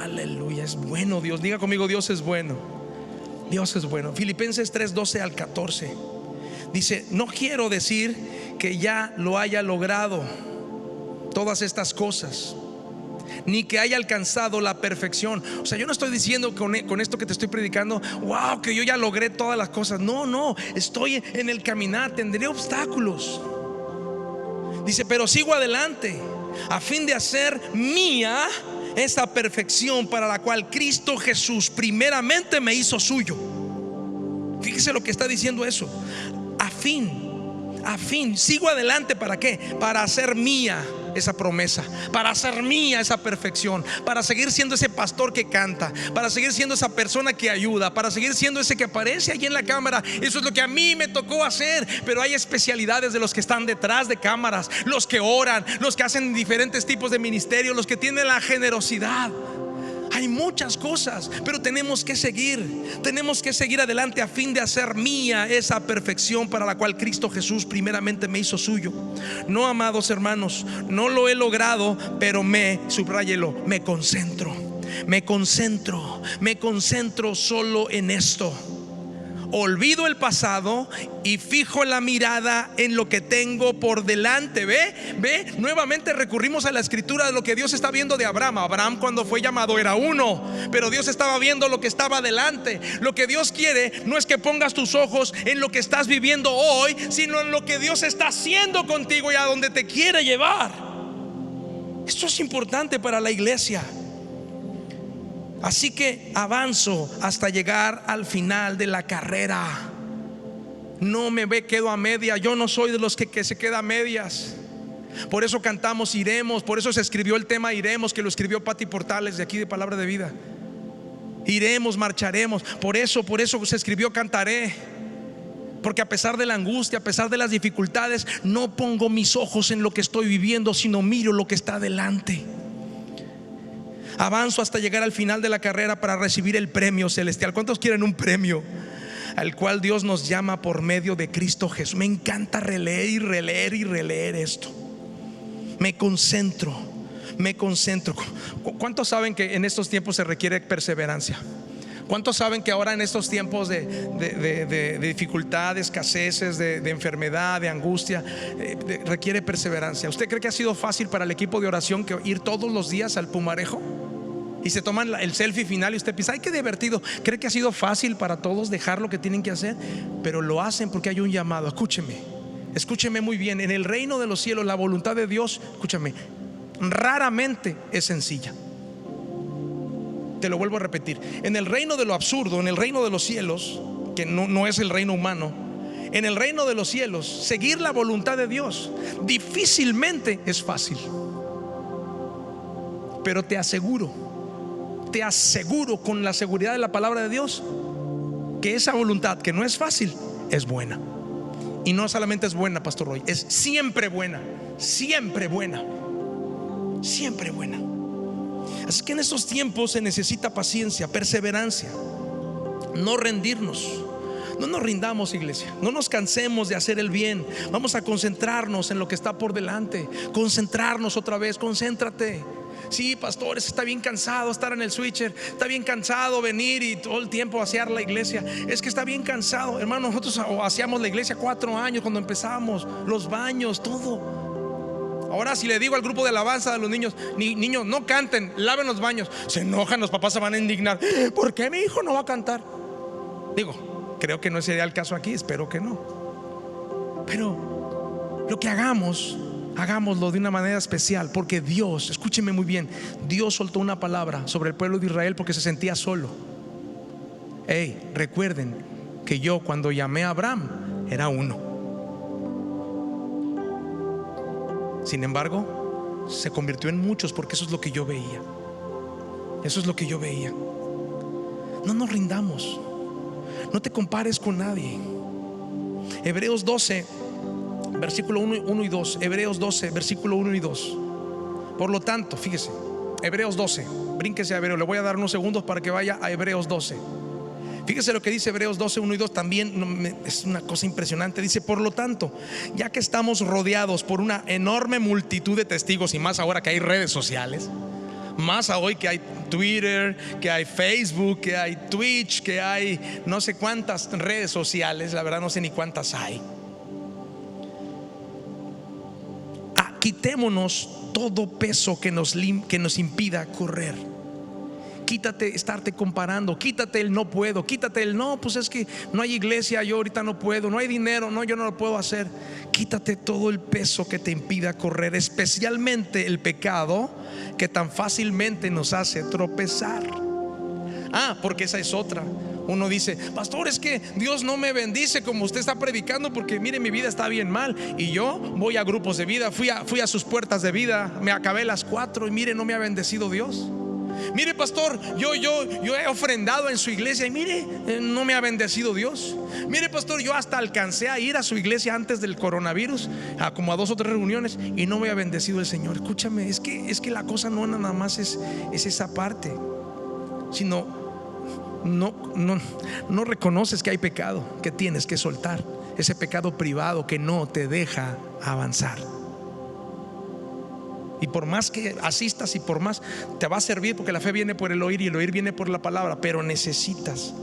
Aleluya, es bueno Dios. Diga conmigo, Dios es bueno. Dios es bueno. Filipenses 3:12 al 14. Dice: no quiero decir que ya lo haya logrado todas estas cosas, ni que haya alcanzado la perfección. O sea, yo no estoy diciendo con esto que te estoy predicando, wow, que yo ya logré todas las cosas. No, estoy en el caminar, tendré obstáculos. Dice: pero sigo adelante a fin de hacer mía esa perfección para la cual Cristo Jesús primeramente me hizo suyo. Fíjese lo que está diciendo eso. A fin a fin, sigo adelante. ¿Para qué? Para hacer mía esa promesa, para hacer mía esa perfección, para seguir siendo ese pastor que canta, para seguir siendo esa persona que ayuda, para seguir siendo ese que aparece allí en la cámara. Eso es lo que a mí me tocó hacer. Pero hay especialidades de los que están detrás de cámaras, los que oran, los que hacen diferentes tipos de ministerios, los que tienen la generosidad. Hay muchas cosas, pero tenemos que seguir adelante a fin de hacer mía esa perfección para la cual Cristo Jesús primeramente me hizo suyo. No, amados hermanos, no lo he logrado, pero subráyelo, me concentro solo en esto. Olvido el pasado y fijo la mirada en lo que tengo por delante. Ve, nuevamente recurrimos a la escritura de lo que Dios está viendo de Abraham. Abraham, cuando fue llamado, era uno, pero Dios estaba viendo lo que estaba delante. Lo que Dios quiere no es que pongas tus ojos en lo que estás viviendo hoy, sino en lo que Dios está haciendo contigo y a donde te quiere llevar. Esto es importante para la iglesia. Así que avanzo hasta llegar al final de la carrera. No me quedo a media. Yo no soy de los que se queda a medias. Por eso cantamos Iremos. Por eso se escribió el tema Iremos, que lo escribió Pati Portales, de aquí de Palabra de Vida. Iremos, marcharemos. Por eso se escribió Cantaré. Porque a pesar de la angustia, a pesar de las dificultades, no pongo mis ojos en lo que estoy viviendo, sino miro lo que está delante. Avanzo hasta llegar al final de la carrera para recibir el premio celestial. ¿Cuántos quieren un premio al cual Dios nos llama por medio de Cristo Jesús? Me encanta releer esto. Me concentro. ¿Cuántos saben que en estos tiempos se requiere perseverancia? ¿Cuántos saben que ahora en estos tiempos de dificultad, de escaseces, de enfermedad, de angustia, requiere perseverancia? ¿Usted cree que ha sido fácil para el equipo de oración que ir todos los días al Pumarejo? Y se toman el selfie final y usted piensa, ay, qué divertido. ¿Cree que ha sido fácil para todos dejar lo que tienen que hacer? Pero lo hacen porque hay un llamado. Escúcheme muy bien. En el reino de los cielos, la voluntad de Dios, escúchame, raramente es sencilla. Te lo vuelvo a repetir. En el reino de lo absurdo, en el reino de los cielos, que no es el reino humano, en el reino de los cielos, seguir la voluntad de Dios difícilmente es fácil. Pero te aseguro con la seguridad de la palabra de Dios que esa voluntad, que no es fácil, es buena. Y no solamente es buena, Pastor Roy, es siempre buena. Así que en estos tiempos se necesita paciencia, perseverancia, no rendirnos. No nos rindamos, iglesia. No nos cansemos de hacer el bien. Vamos a concentrarnos en lo que está por delante. Concentrarnos otra vez. Concéntrate. Sí, pastores, está bien cansado estar en el switcher. Está bien cansado venir y todo el tiempo vaciar la iglesia. Es que está bien cansado, hermano. Nosotros hacíamos la iglesia 4 años cuando empezamos. Los baños, todo. Ahora si le digo al grupo de alabanza de los niños, niños, no canten, laven los baños, se enojan, los papás se van a indignar. ¿Por qué mi hijo no va a cantar? Digo, creo que no sería el caso aquí, espero que no. Pero lo que hagámoslo de una manera especial, porque Dios, escúcheme muy bien, Dios soltó una palabra sobre el pueblo de Israel porque se sentía solo. Recuerden que yo, cuando llamé a Abraham, era uno. Sin embargo, se convirtió en muchos, porque eso es lo que yo veía. No nos rindamos. No te compares con nadie. Hebreos 12, versículo 1 y 2. Hebreos 12, versículo 1 y 2. Por lo tanto, fíjese, Hebreos 12, brínquese a Hebreos. Le voy a dar unos segundos para que vaya a Hebreos 12. Fíjese lo que dice Hebreos 12, 1 y 2. También es una cosa impresionante. Dice: por lo tanto, ya que estamos rodeados por una enorme multitud de testigos, y más ahora que hay redes sociales, más hoy que hay Twitter, que hay Facebook, que hay Twitch, que hay no sé cuántas redes sociales, la verdad no sé ni cuántas hay. Quitémonos todo peso que nos impida correr. Quítate estarte comparando, quítate el no puedo, quítate el no, pues es que no hay iglesia, yo ahorita no puedo, no hay dinero, no, yo no lo puedo hacer. Quítate todo el peso que te impida correr, especialmente el pecado que tan fácilmente nos hace tropezar. Porque esa es otra. Uno dice: pastor, es que Dios no me bendice como usted está predicando, porque mire, mi vida está bien mal. Y yo voy a grupos de vida, fui a sus puertas de vida, me acabé las 4 y mire, no me ha bendecido Dios. Mire, pastor, yo he ofrendado en su iglesia y mire, no me ha bendecido Dios. Mire, pastor, yo hasta alcancé a ir a su iglesia antes del coronavirus, como a 2 o 3 reuniones, y no me ha bendecido el Señor. Escúchame, es que la cosa no nada más es esa parte, sino no reconoces que hay pecado, que tienes que soltar, ese pecado privado que no te deja avanzar. Y por más que asistas y por más te va a servir, porque la fe viene por el oír y el oír viene por la palabra, pero necesitas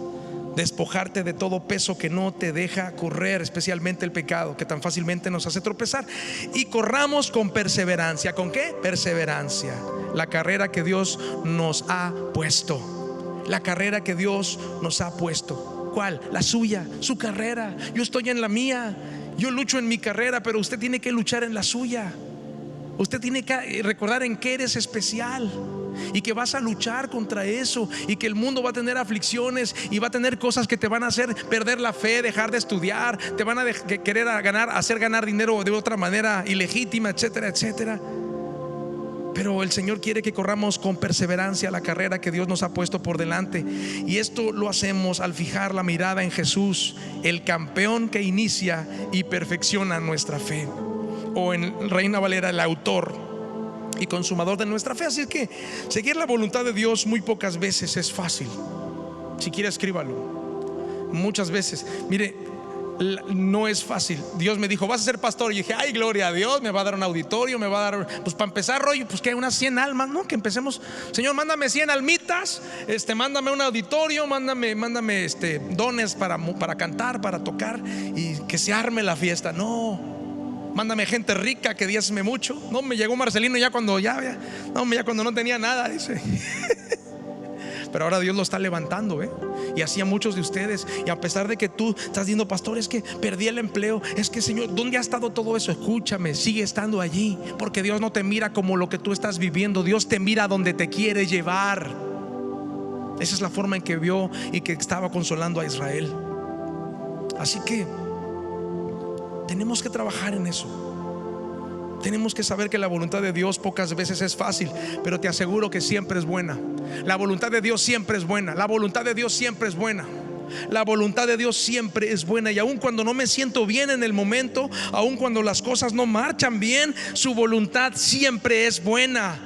despojarte de todo peso que no te deja correr, especialmente el pecado que tan fácilmente nos hace tropezar, y corramos con perseverancia. ¿Con qué? Perseverancia. La carrera que Dios nos ha puesto. La carrera que Dios nos ha puesto. ¿Cuál? La suya, su carrera. Yo estoy en la mía, yo lucho en mi carrera, pero usted tiene que luchar en la suya. Usted tiene que recordar en qué eres especial y que vas a luchar contra eso, y que el mundo va a tener aflicciones y va a tener cosas que te van a hacer perder la fe, dejar de estudiar, te van a querer hacer ganar dinero de otra manera ilegítima, etcétera, etcétera. Pero el Señor quiere que corramos con perseverancia la carrera que Dios nos ha puesto por delante. Y esto lo hacemos al fijar la mirada en Jesús, el campeón que inicia y perfecciona nuestra fe. O en Reina Valera, el autor y consumador de nuestra fe. Así es que seguir la voluntad de Dios muy pocas veces es fácil. Si quiere, escríbalo. Muchas veces, mire, no es fácil. Dios me dijo: vas a ser pastor. Y dije: ay, gloria a Dios, me va a dar un auditorio, me va a dar, pues para empezar, rollo, pues que unas 100 almas, ¿no? Que empecemos, Señor, mándame 100 almitas, mándame un auditorio, mándame dones para cantar, para tocar, y que se arme la fiesta. No, mándame gente rica que diezme mucho. No, me llegó Marcelino ya cuando no tenía nada, dice. Pero ahora Dios lo está levantando, y así a muchos de ustedes. Y a pesar de que tú estás diciendo: pastor, es que perdí el empleo, es que, Señor, ¿dónde ha estado todo eso? Escúchame, sigue estando allí, porque Dios no te mira como lo que tú estás viviendo. Dios te mira donde te quiere llevar. Esa es la forma en que vio y que estaba consolando a Israel. Así que tenemos que trabajar en eso. Tenemos que saber que la voluntad de Dios pocas veces es fácil, pero te aseguro que siempre es buena. La voluntad de Dios siempre es buena. La voluntad de Dios siempre es buena. La voluntad de Dios siempre es buena. Y aun cuando no me siento bien en el momento, aun cuando las cosas no marchan bien, su voluntad siempre es buena.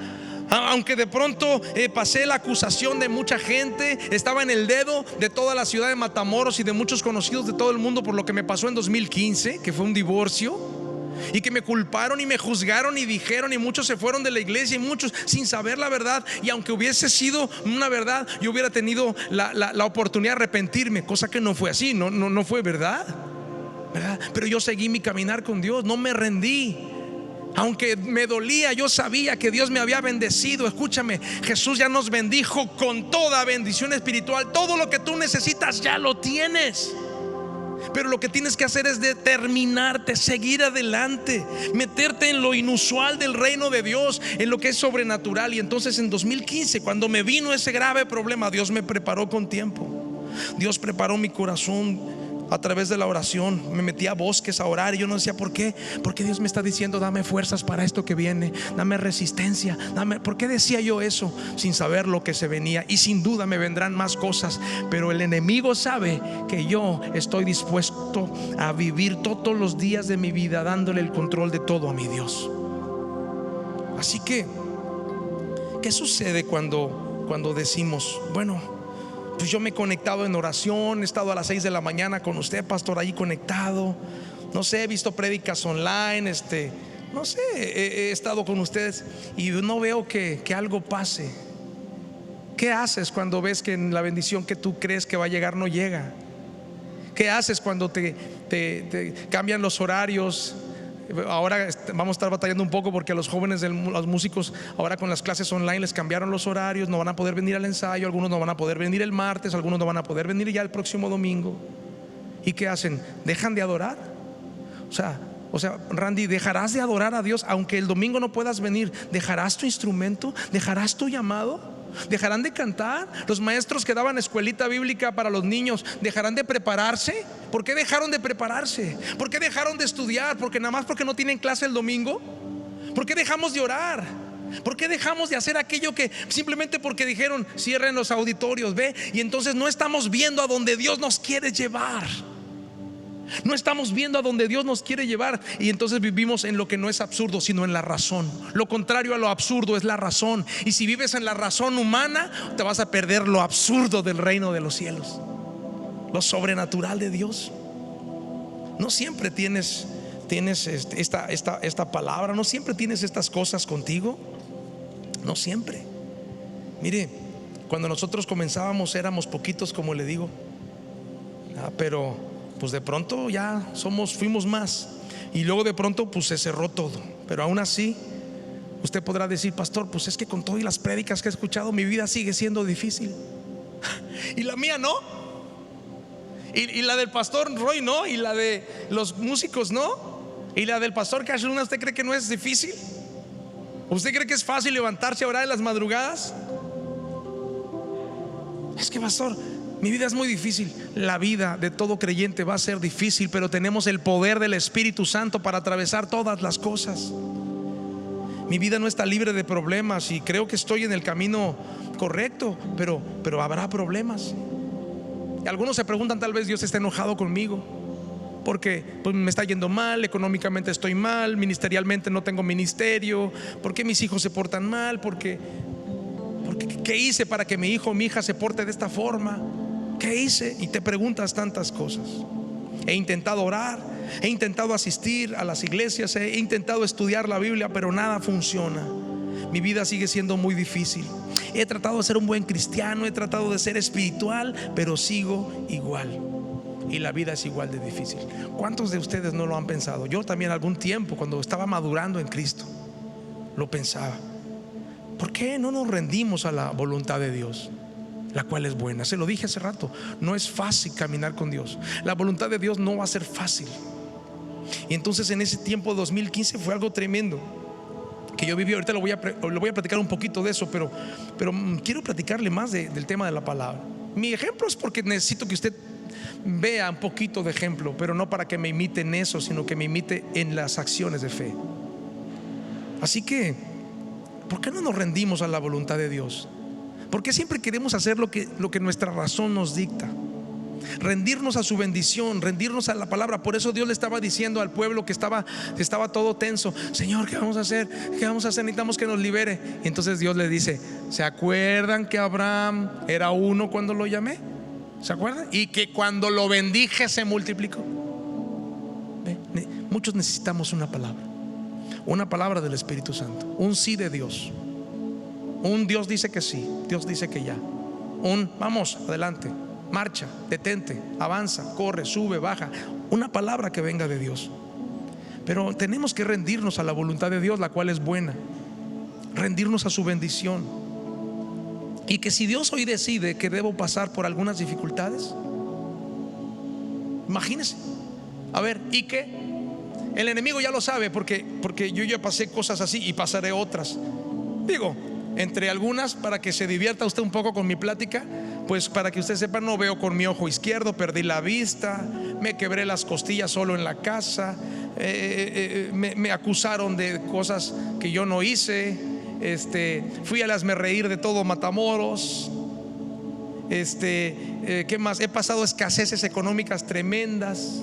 Aunque de pronto pasé la acusación de mucha gente, estaba en el dedo de toda la ciudad de Matamoros y de muchos conocidos de todo el mundo por lo que me pasó en 2015, que fue un divorcio, y que me culparon y me juzgaron y dijeron, y muchos se fueron de la iglesia, y muchos sin saber la verdad. Y aunque hubiese sido una verdad, yo hubiera tenido la oportunidad de arrepentirme, cosa que no fue así. No fue verdad. Pero yo seguí mi caminar con Dios, no me rendí. Aunque me dolía, yo sabía que Dios me había bendecido. Escúchame, Jesús ya nos bendijo con toda bendición espiritual. Todo lo que tú necesitas ya lo tienes. Pero lo que tienes que hacer es determinarte, seguir adelante, meterte en lo inusual del reino de Dios, en lo que es sobrenatural. Y entonces en 2015, cuando me vino ese grave problema, Dios me preparó con tiempo. Dios preparó mi corazón a través de la oración. Me metí a bosques a orar, y yo no decía: ¿por qué? Porque Dios me está diciendo: dame fuerzas para esto que viene, dame resistencia, ¿Por qué decía yo eso? Sin saber lo que se venía. Y sin duda me vendrán más cosas, pero el enemigo sabe que yo estoy dispuesto a vivir todos los días de mi vida dándole el control de todo a mi Dios. Así que, ¿qué sucede cuando decimos: bueno, pues yo me he conectado en oración, he estado a las 6 de la mañana con usted, pastor, ahí conectado, no sé, he visto prédicas online, no sé, he estado con ustedes y no veo que algo pase? ¿Qué haces cuando ves que la bendición que tú crees que va a llegar no llega? ¿Qué haces cuando te cambian los horarios? Ahora vamos a estar batallando un poco porque a los jóvenes, los músicos, ahora con las clases online les cambiaron los horarios. No van a poder venir al ensayo, algunos no van a poder venir el martes, algunos no van a poder venir ya el próximo domingo. ¿Y qué hacen? ¿Dejan de adorar? O sea, Randy, ¿dejarás de adorar a Dios aunque el domingo no puedas venir? ¿Dejarás tu instrumento? ¿Dejarás tu llamado? ¿Dejarán de cantar? Los maestros que daban escuelita bíblica para los niños, ¿dejarán de prepararse? ¿Por qué dejaron de prepararse? ¿Por qué dejaron de estudiar? ¿Porque nada más porque no tienen clase el domingo? ¿Por qué dejamos de orar? ¿Por qué dejamos de hacer aquello que simplemente porque dijeron cierren los auditorios? Ve, y entonces no estamos viendo a donde Dios nos quiere llevar. No estamos viendo a donde Dios nos quiere llevar, y entonces vivimos en lo que no es absurdo, sino en la razón. Lo contrario a lo absurdo es la razón. Y si vives en la razón humana, te vas a perder lo absurdo del reino de los cielos, lo sobrenatural de Dios. No siempre tienes esta palabra, no siempre tienes estas cosas contigo. No siempre. Mire, cuando nosotros comenzábamos éramos poquitos, como le digo, pero pues de pronto ya fuimos más, y luego de pronto pues se cerró todo. Pero aún así usted podrá decir: pastor, pues es que con todas las prédicas que he escuchado, mi vida sigue siendo difícil. Y la mía no, y la del pastor Roy no, y la de los músicos no, y la del pastor Cash Luna. ¿Usted cree que no es difícil? ¿Usted cree que es fácil levantarse a orar en las madrugadas? Es que, pastor, mi vida es muy difícil. La vida de todo creyente va a ser difícil, pero tenemos el poder del Espíritu Santo para atravesar todas las cosas. Mi vida no está libre de problemas, y creo que estoy en el camino correcto, pero habrá problemas. Y algunos se preguntan: tal vez Dios está enojado conmigo porque pues me está yendo mal, económicamente estoy mal, ministerialmente no tengo ministerio, ¿por qué mis hijos se portan mal? Porque ¿qué hice para que mi hijo o mi hija se porte de esta forma? ¿Qué hice? Y te preguntas tantas cosas. He intentado orar, he intentado asistir a las iglesias, he intentado estudiar la Biblia, pero nada funciona. Mi vida sigue siendo muy difícil. He tratado de ser un buen cristiano, he tratado de ser espiritual, pero sigo igual. Y la vida es igual de difícil. ¿Cuántos de ustedes no lo han pensado? Yo también algún tiempo, cuando estaba madurando en Cristo, lo pensaba. ¿Por qué no nos rendimos a la voluntad de Dios, la cual es buena? Se lo dije hace rato, no es fácil caminar con Dios. La voluntad de Dios no va a ser fácil. Y entonces en ese tiempo 2015 fue algo tremendo que yo viví. Ahorita lo voy a platicar un poquito de eso, pero quiero platicarle más del tema de la palabra. Mi ejemplo es porque necesito que usted vea un poquito de ejemplo, pero no para que me imite en eso, sino que me imite en las acciones de fe. Así que, ¿por qué no nos rendimos a la voluntad de Dios? ¿Por qué siempre queremos hacer lo que nuestra razón nos dicta? Rendirnos a su bendición, rendirnos a la palabra. Por eso Dios le estaba diciendo al pueblo que estaba todo tenso: Señor, ¿qué vamos a hacer? ¿Qué vamos a hacer? Necesitamos que nos libere. Y entonces Dios le dice: ¿se acuerdan que Abraham era uno cuando lo llamé? ¿Se acuerdan? Y que cuando lo bendije se multiplicó. Muchos necesitamos una palabra del Espíritu Santo, un sí de Dios. Un Dios dice que sí, Dios dice que ya. Vamos, adelante, marcha, detente, avanza, corre, sube, baja. Una palabra que venga de Dios. Pero tenemos que rendirnos a la voluntad de Dios, la cual es buena. Rendirnos a su bendición. Y que si Dios hoy decide que debo pasar por algunas dificultades, imagínese, a ver, ¿y qué? El enemigo ya lo sabe, porque yo ya pasé cosas así y pasaré otras. Digo, entre algunas, para que se divierta usted un poco con mi plática, pues para que usted sepa, no veo con mi ojo izquierdo, perdí la vista, me quebré las costillas solo en la casa, me acusaron de cosas que yo no hice. Fui al hazmerreír de todo Matamoros. ¿Qué más? He pasado escaseces económicas tremendas.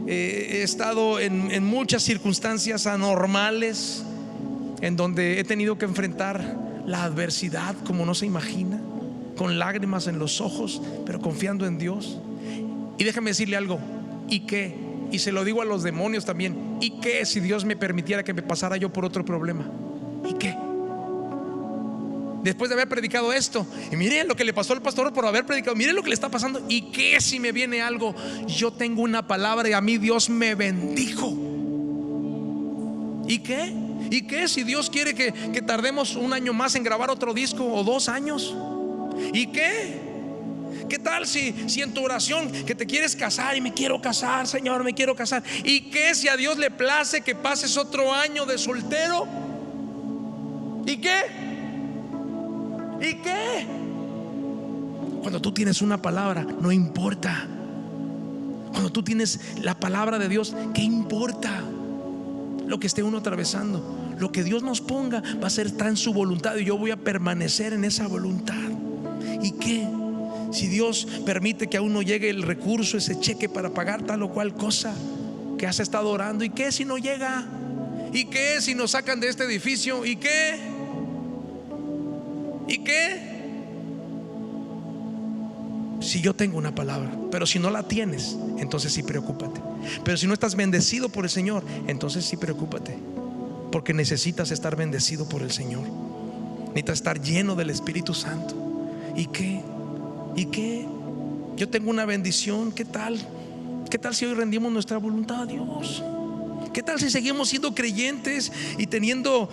He estado en muchas circunstancias anormales, en donde he tenido que enfrentar la adversidad como no se imagina, con lágrimas en los ojos, pero confiando en Dios. Y déjame decirle algo: ¿y qué? Y se lo digo a los demonios también: ¿y qué si Dios me permitiera que me pasara yo por otro problema? ¿Y qué? Después de haber predicado esto, y miren lo que le pasó al pastor por haber predicado, miren lo que le está pasando. ¿Y qué si me viene algo? Yo tengo una palabra y a mí Dios me bendijo. ¿Y qué? ¿Y qué si Dios quiere que tardemos un año más en grabar otro disco, o 2 años? ¿Y qué? ¿Qué tal si en tu oración que te quieres casar y me quiero casar, Señor, me quiero casar? ¿Y qué si a Dios le place que pases otro año de soltero? ¿Y qué? ¿Y qué? Cuando tú tienes una palabra, no importa. Cuando tú tienes la palabra de Dios, ¿qué importa lo que esté uno atravesando? Lo que Dios nos ponga va a ser tan su voluntad, y yo voy a permanecer en esa voluntad. ¿Y qué? Si Dios permite que a uno llegue el recurso, ese cheque para pagar tal o cual cosa que has estado orando, ¿y qué si no llega? ¿Y qué si nos sacan de este edificio? ¿Y qué? ¿Y qué? Si yo tengo una palabra, pero si no la tienes, entonces sí preocúpate. Pero si no estás bendecido por el Señor, entonces sí preocúpate, porque necesitas estar bendecido por el Señor. Necesitas estar lleno del Espíritu Santo. ¿Y qué? ¿Y qué? Yo tengo una bendición. ¿Qué tal? ¿Qué tal si hoy rendimos nuestra voluntad a Dios? ¿Qué tal si seguimos siendo creyentes y teniendo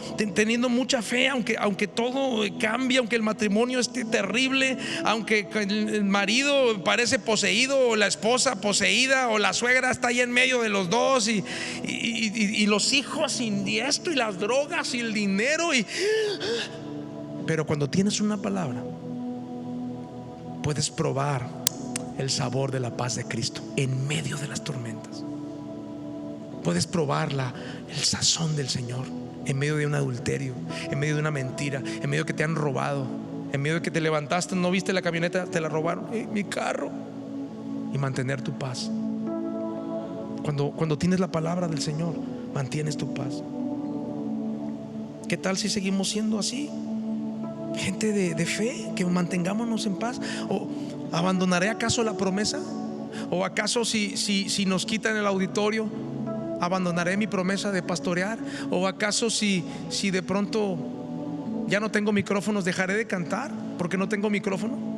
mucha fe, aunque todo cambie, aunque el matrimonio esté terrible, aunque el marido parece poseído, o la esposa poseída, o la suegra está ahí en medio de los dos, y los hijos y esto, y las drogas y el dinero, pero cuando tienes una palabra, puedes probar el sabor de la paz de Cristo en medio de las tormentas. Puedes probar el sazón del Señor en medio de un adulterio, en medio de una mentira, en medio de que te han robado, en medio de que te levantaste, no viste la camioneta, te la robaron, mi carro. Y mantener tu paz. Cuando tienes la palabra del Señor, mantienes tu paz. ¿Qué tal si seguimos siendo así? Gente de fe, que mantengámonos en paz. ¿O abandonaré acaso la promesa? ¿O acaso si nos quitan el auditorio, abandonaré mi promesa de pastorear? ¿O acaso si de pronto ya no tengo micrófonos, dejaré de cantar porque no tengo micrófono?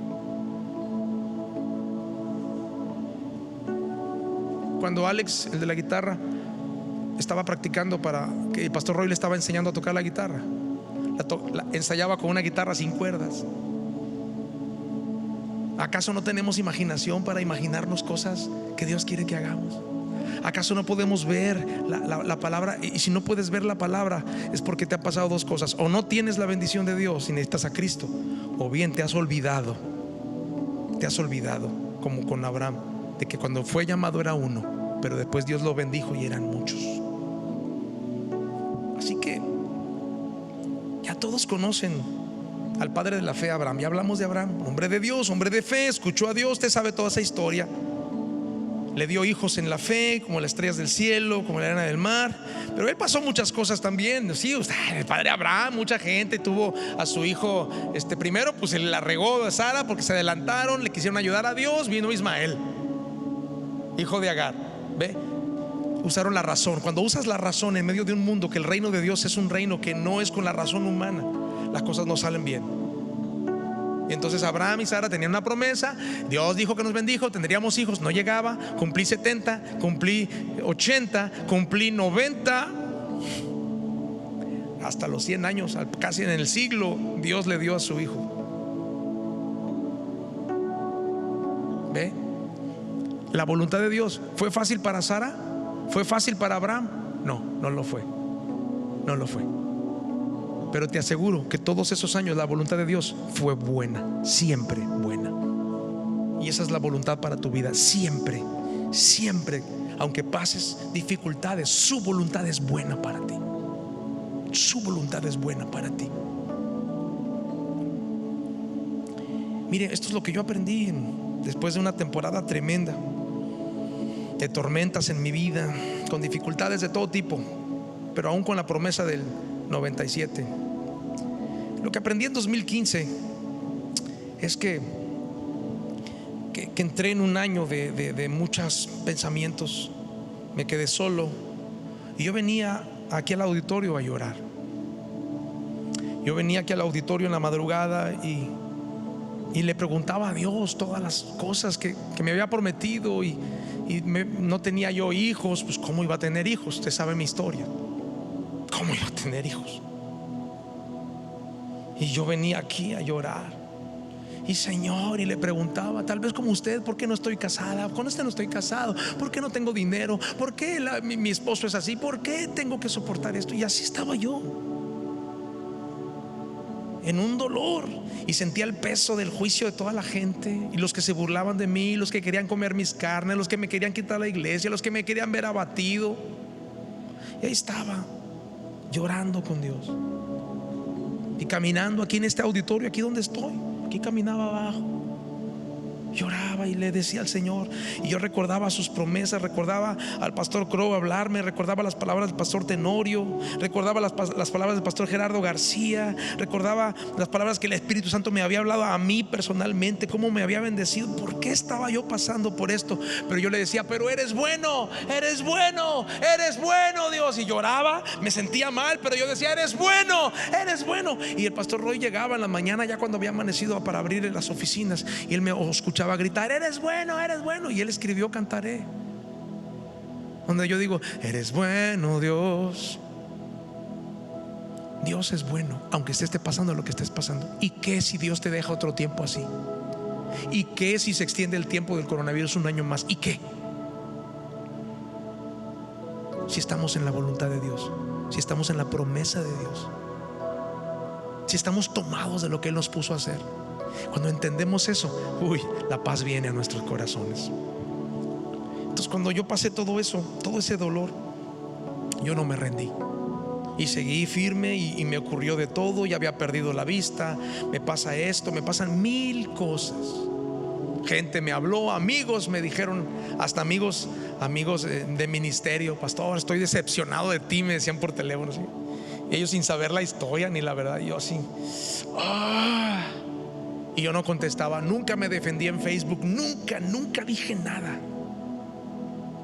Cuando Alex, el de la guitarra, estaba practicando, para que el pastor Roy le estaba enseñando a tocar la guitarra, ensayaba con una guitarra sin cuerdas. ¿Acaso no tenemos imaginación para imaginarnos cosas que Dios quiere que hagamos? ¿Acaso no podemos ver la palabra? Y si no puedes ver la palabra, es porque te ha pasado dos cosas: o no tienes la bendición de Dios y necesitas a Cristo, o bien te has olvidado, como con Abraham, de que cuando fue llamado era uno, pero después Dios lo bendijo y eran muchos. Así que ya todos conocen al padre de la fe, Abraham. Ya hablamos de Abraham, hombre de Dios, hombre de fe, escuchó a Dios. Usted sabe toda esa historia. Le dio hijos en la fe, como las estrellas del cielo, como la arena del mar. Pero él pasó muchas cosas también. Sí, el padre Abraham, mucha gente tuvo a su hijo. Primero, pues él la regó a Sara porque se adelantaron, le quisieron ayudar a Dios. Vino Ismael, hijo de Agar. ¿Ve? Usaron la razón. Cuando usas la razón en medio de un mundo que el reino de Dios es un reino que no es con la razón humana, las cosas no salen bien. Y entonces Abraham y Sara tenían una promesa. Dios dijo que nos bendijo, tendríamos hijos, no llegaba. Cumplí 70, cumplí 80, cumplí 90, hasta los 100 años, casi en el siglo, Dios le dio a su hijo. ¿Ve? La voluntad de Dios. ¿Fue fácil para Sara? ¿Fue fácil para Abraham? No, no lo fue. No lo fue. Pero te aseguro que todos esos años la voluntad de Dios fue buena, siempre buena. Y esa es la voluntad para tu vida, siempre, siempre. Aunque pases dificultades, su voluntad es buena para ti. Su voluntad es buena para ti. Mire, esto es lo que yo aprendí después de una temporada tremenda de tormentas en mi vida, con dificultades de todo tipo, pero aún con la promesa del 97. Lo que aprendí en 2015 es que entré en un año de muchos pensamientos. Me quedé solo y yo venía aquí al auditorio a llorar. Yo venía aquí al auditorio en la madrugada y le preguntaba a Dios todas las cosas que me había prometido, y no tenía yo hijos. Pues ¿cómo iba a tener hijos? Usted sabe mi historia. ¿Cómo iba a tener hijos? Y yo venía aquí a llorar. Y Señor, y le preguntaba, tal vez como usted, ¿por qué no estoy casada? Con este no estoy casado. ¿Por qué no tengo dinero? ¿Por qué mi esposo es así? ¿Por qué tengo que soportar esto? Y así estaba yo. en un dolor, y sentía el peso del juicio de toda la gente, y los que se burlaban de mí, los que querían comer mis carnes, los que me querían quitar la iglesia, los que me querían ver abatido. Y ahí estaba, llorando con Dios, y caminando aquí en este auditorio, aquí donde estoy, aquí caminaba abajo, lloraba y le decía al Señor, y yo recordaba sus promesas, recordaba al pastor Crow hablarme, recordaba las palabras del pastor Tenorio, recordaba las palabras del pastor Gerardo García, recordaba las palabras que el Espíritu Santo me había hablado a mí personalmente, cómo me había bendecido, por qué estaba yo pasando por esto. Pero yo le decía, pero eres bueno, eres bueno, eres bueno, Dios. Y lloraba, me sentía mal, pero yo decía, eres bueno, eres bueno. Y el pastor Roy llegaba en la mañana, ya cuando había amanecido, para abrir las oficinas, y él me escuchaba a gritar, eres bueno, eres bueno. Y él escribió Cantaré, donde yo digo, eres bueno, Dios. Dios es bueno, aunque esté pasando lo que estés pasando. ¿Y qué si Dios te deja otro tiempo así? ¿Y qué si se extiende el tiempo del coronavirus un año más? ¿Y qué? Si estamos en la voluntad de Dios, si estamos en la promesa de Dios, si estamos tomados de lo que Él nos puso a hacer. Cuando entendemos eso, la paz viene a nuestros corazones. Entonces, cuando yo pasé todo eso, todo ese dolor, yo no me rendí y seguí firme, y me ocurrió de todo. Ya había perdido la vista, me pasa esto, me pasan mil cosas. Gente me habló, amigos me dijeron, hasta amigos de ministerio, pastor, estoy decepcionado de ti, me decían por teléfono, ¿sí? Ellos sin saber la historia ni la verdad, yo así, y yo no contestaba. Nunca me defendí en Facebook, nunca dije nada,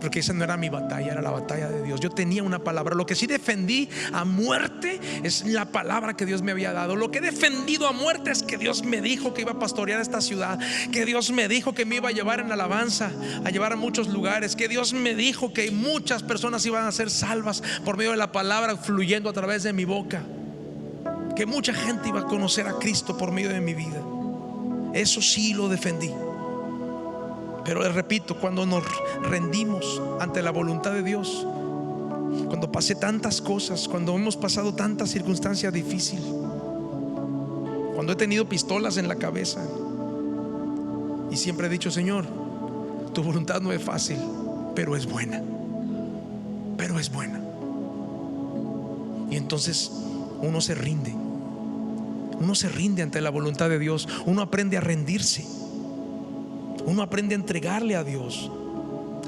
porque esa no era mi batalla, era la batalla de Dios. Yo tenía una palabra. Lo que sí defendí a muerte es la palabra que Dios me había dado. Lo que he defendido a muerte es que Dios me dijo que iba a pastorear esta ciudad, que Dios me dijo que me iba a llevar en alabanza, a llevar a muchos lugares, que Dios me dijo que muchas personas iban a ser salvas por medio de la palabra fluyendo a través de mi boca, que mucha gente iba a conocer a Cristo por medio de mi vida. Eso sí lo defendí. Pero les repito, cuando nos rendimos ante la voluntad de Dios, cuando pasé tantas cosas, cuando hemos pasado tantas circunstancias difíciles, cuando he tenido pistolas en la cabeza, y siempre he dicho, Señor, tu voluntad no es fácil, pero es buena, pero es buena. Y entonces uno se rinde ante la voluntad de Dios. Uno aprende a rendirse, uno aprende a entregarle a Dios,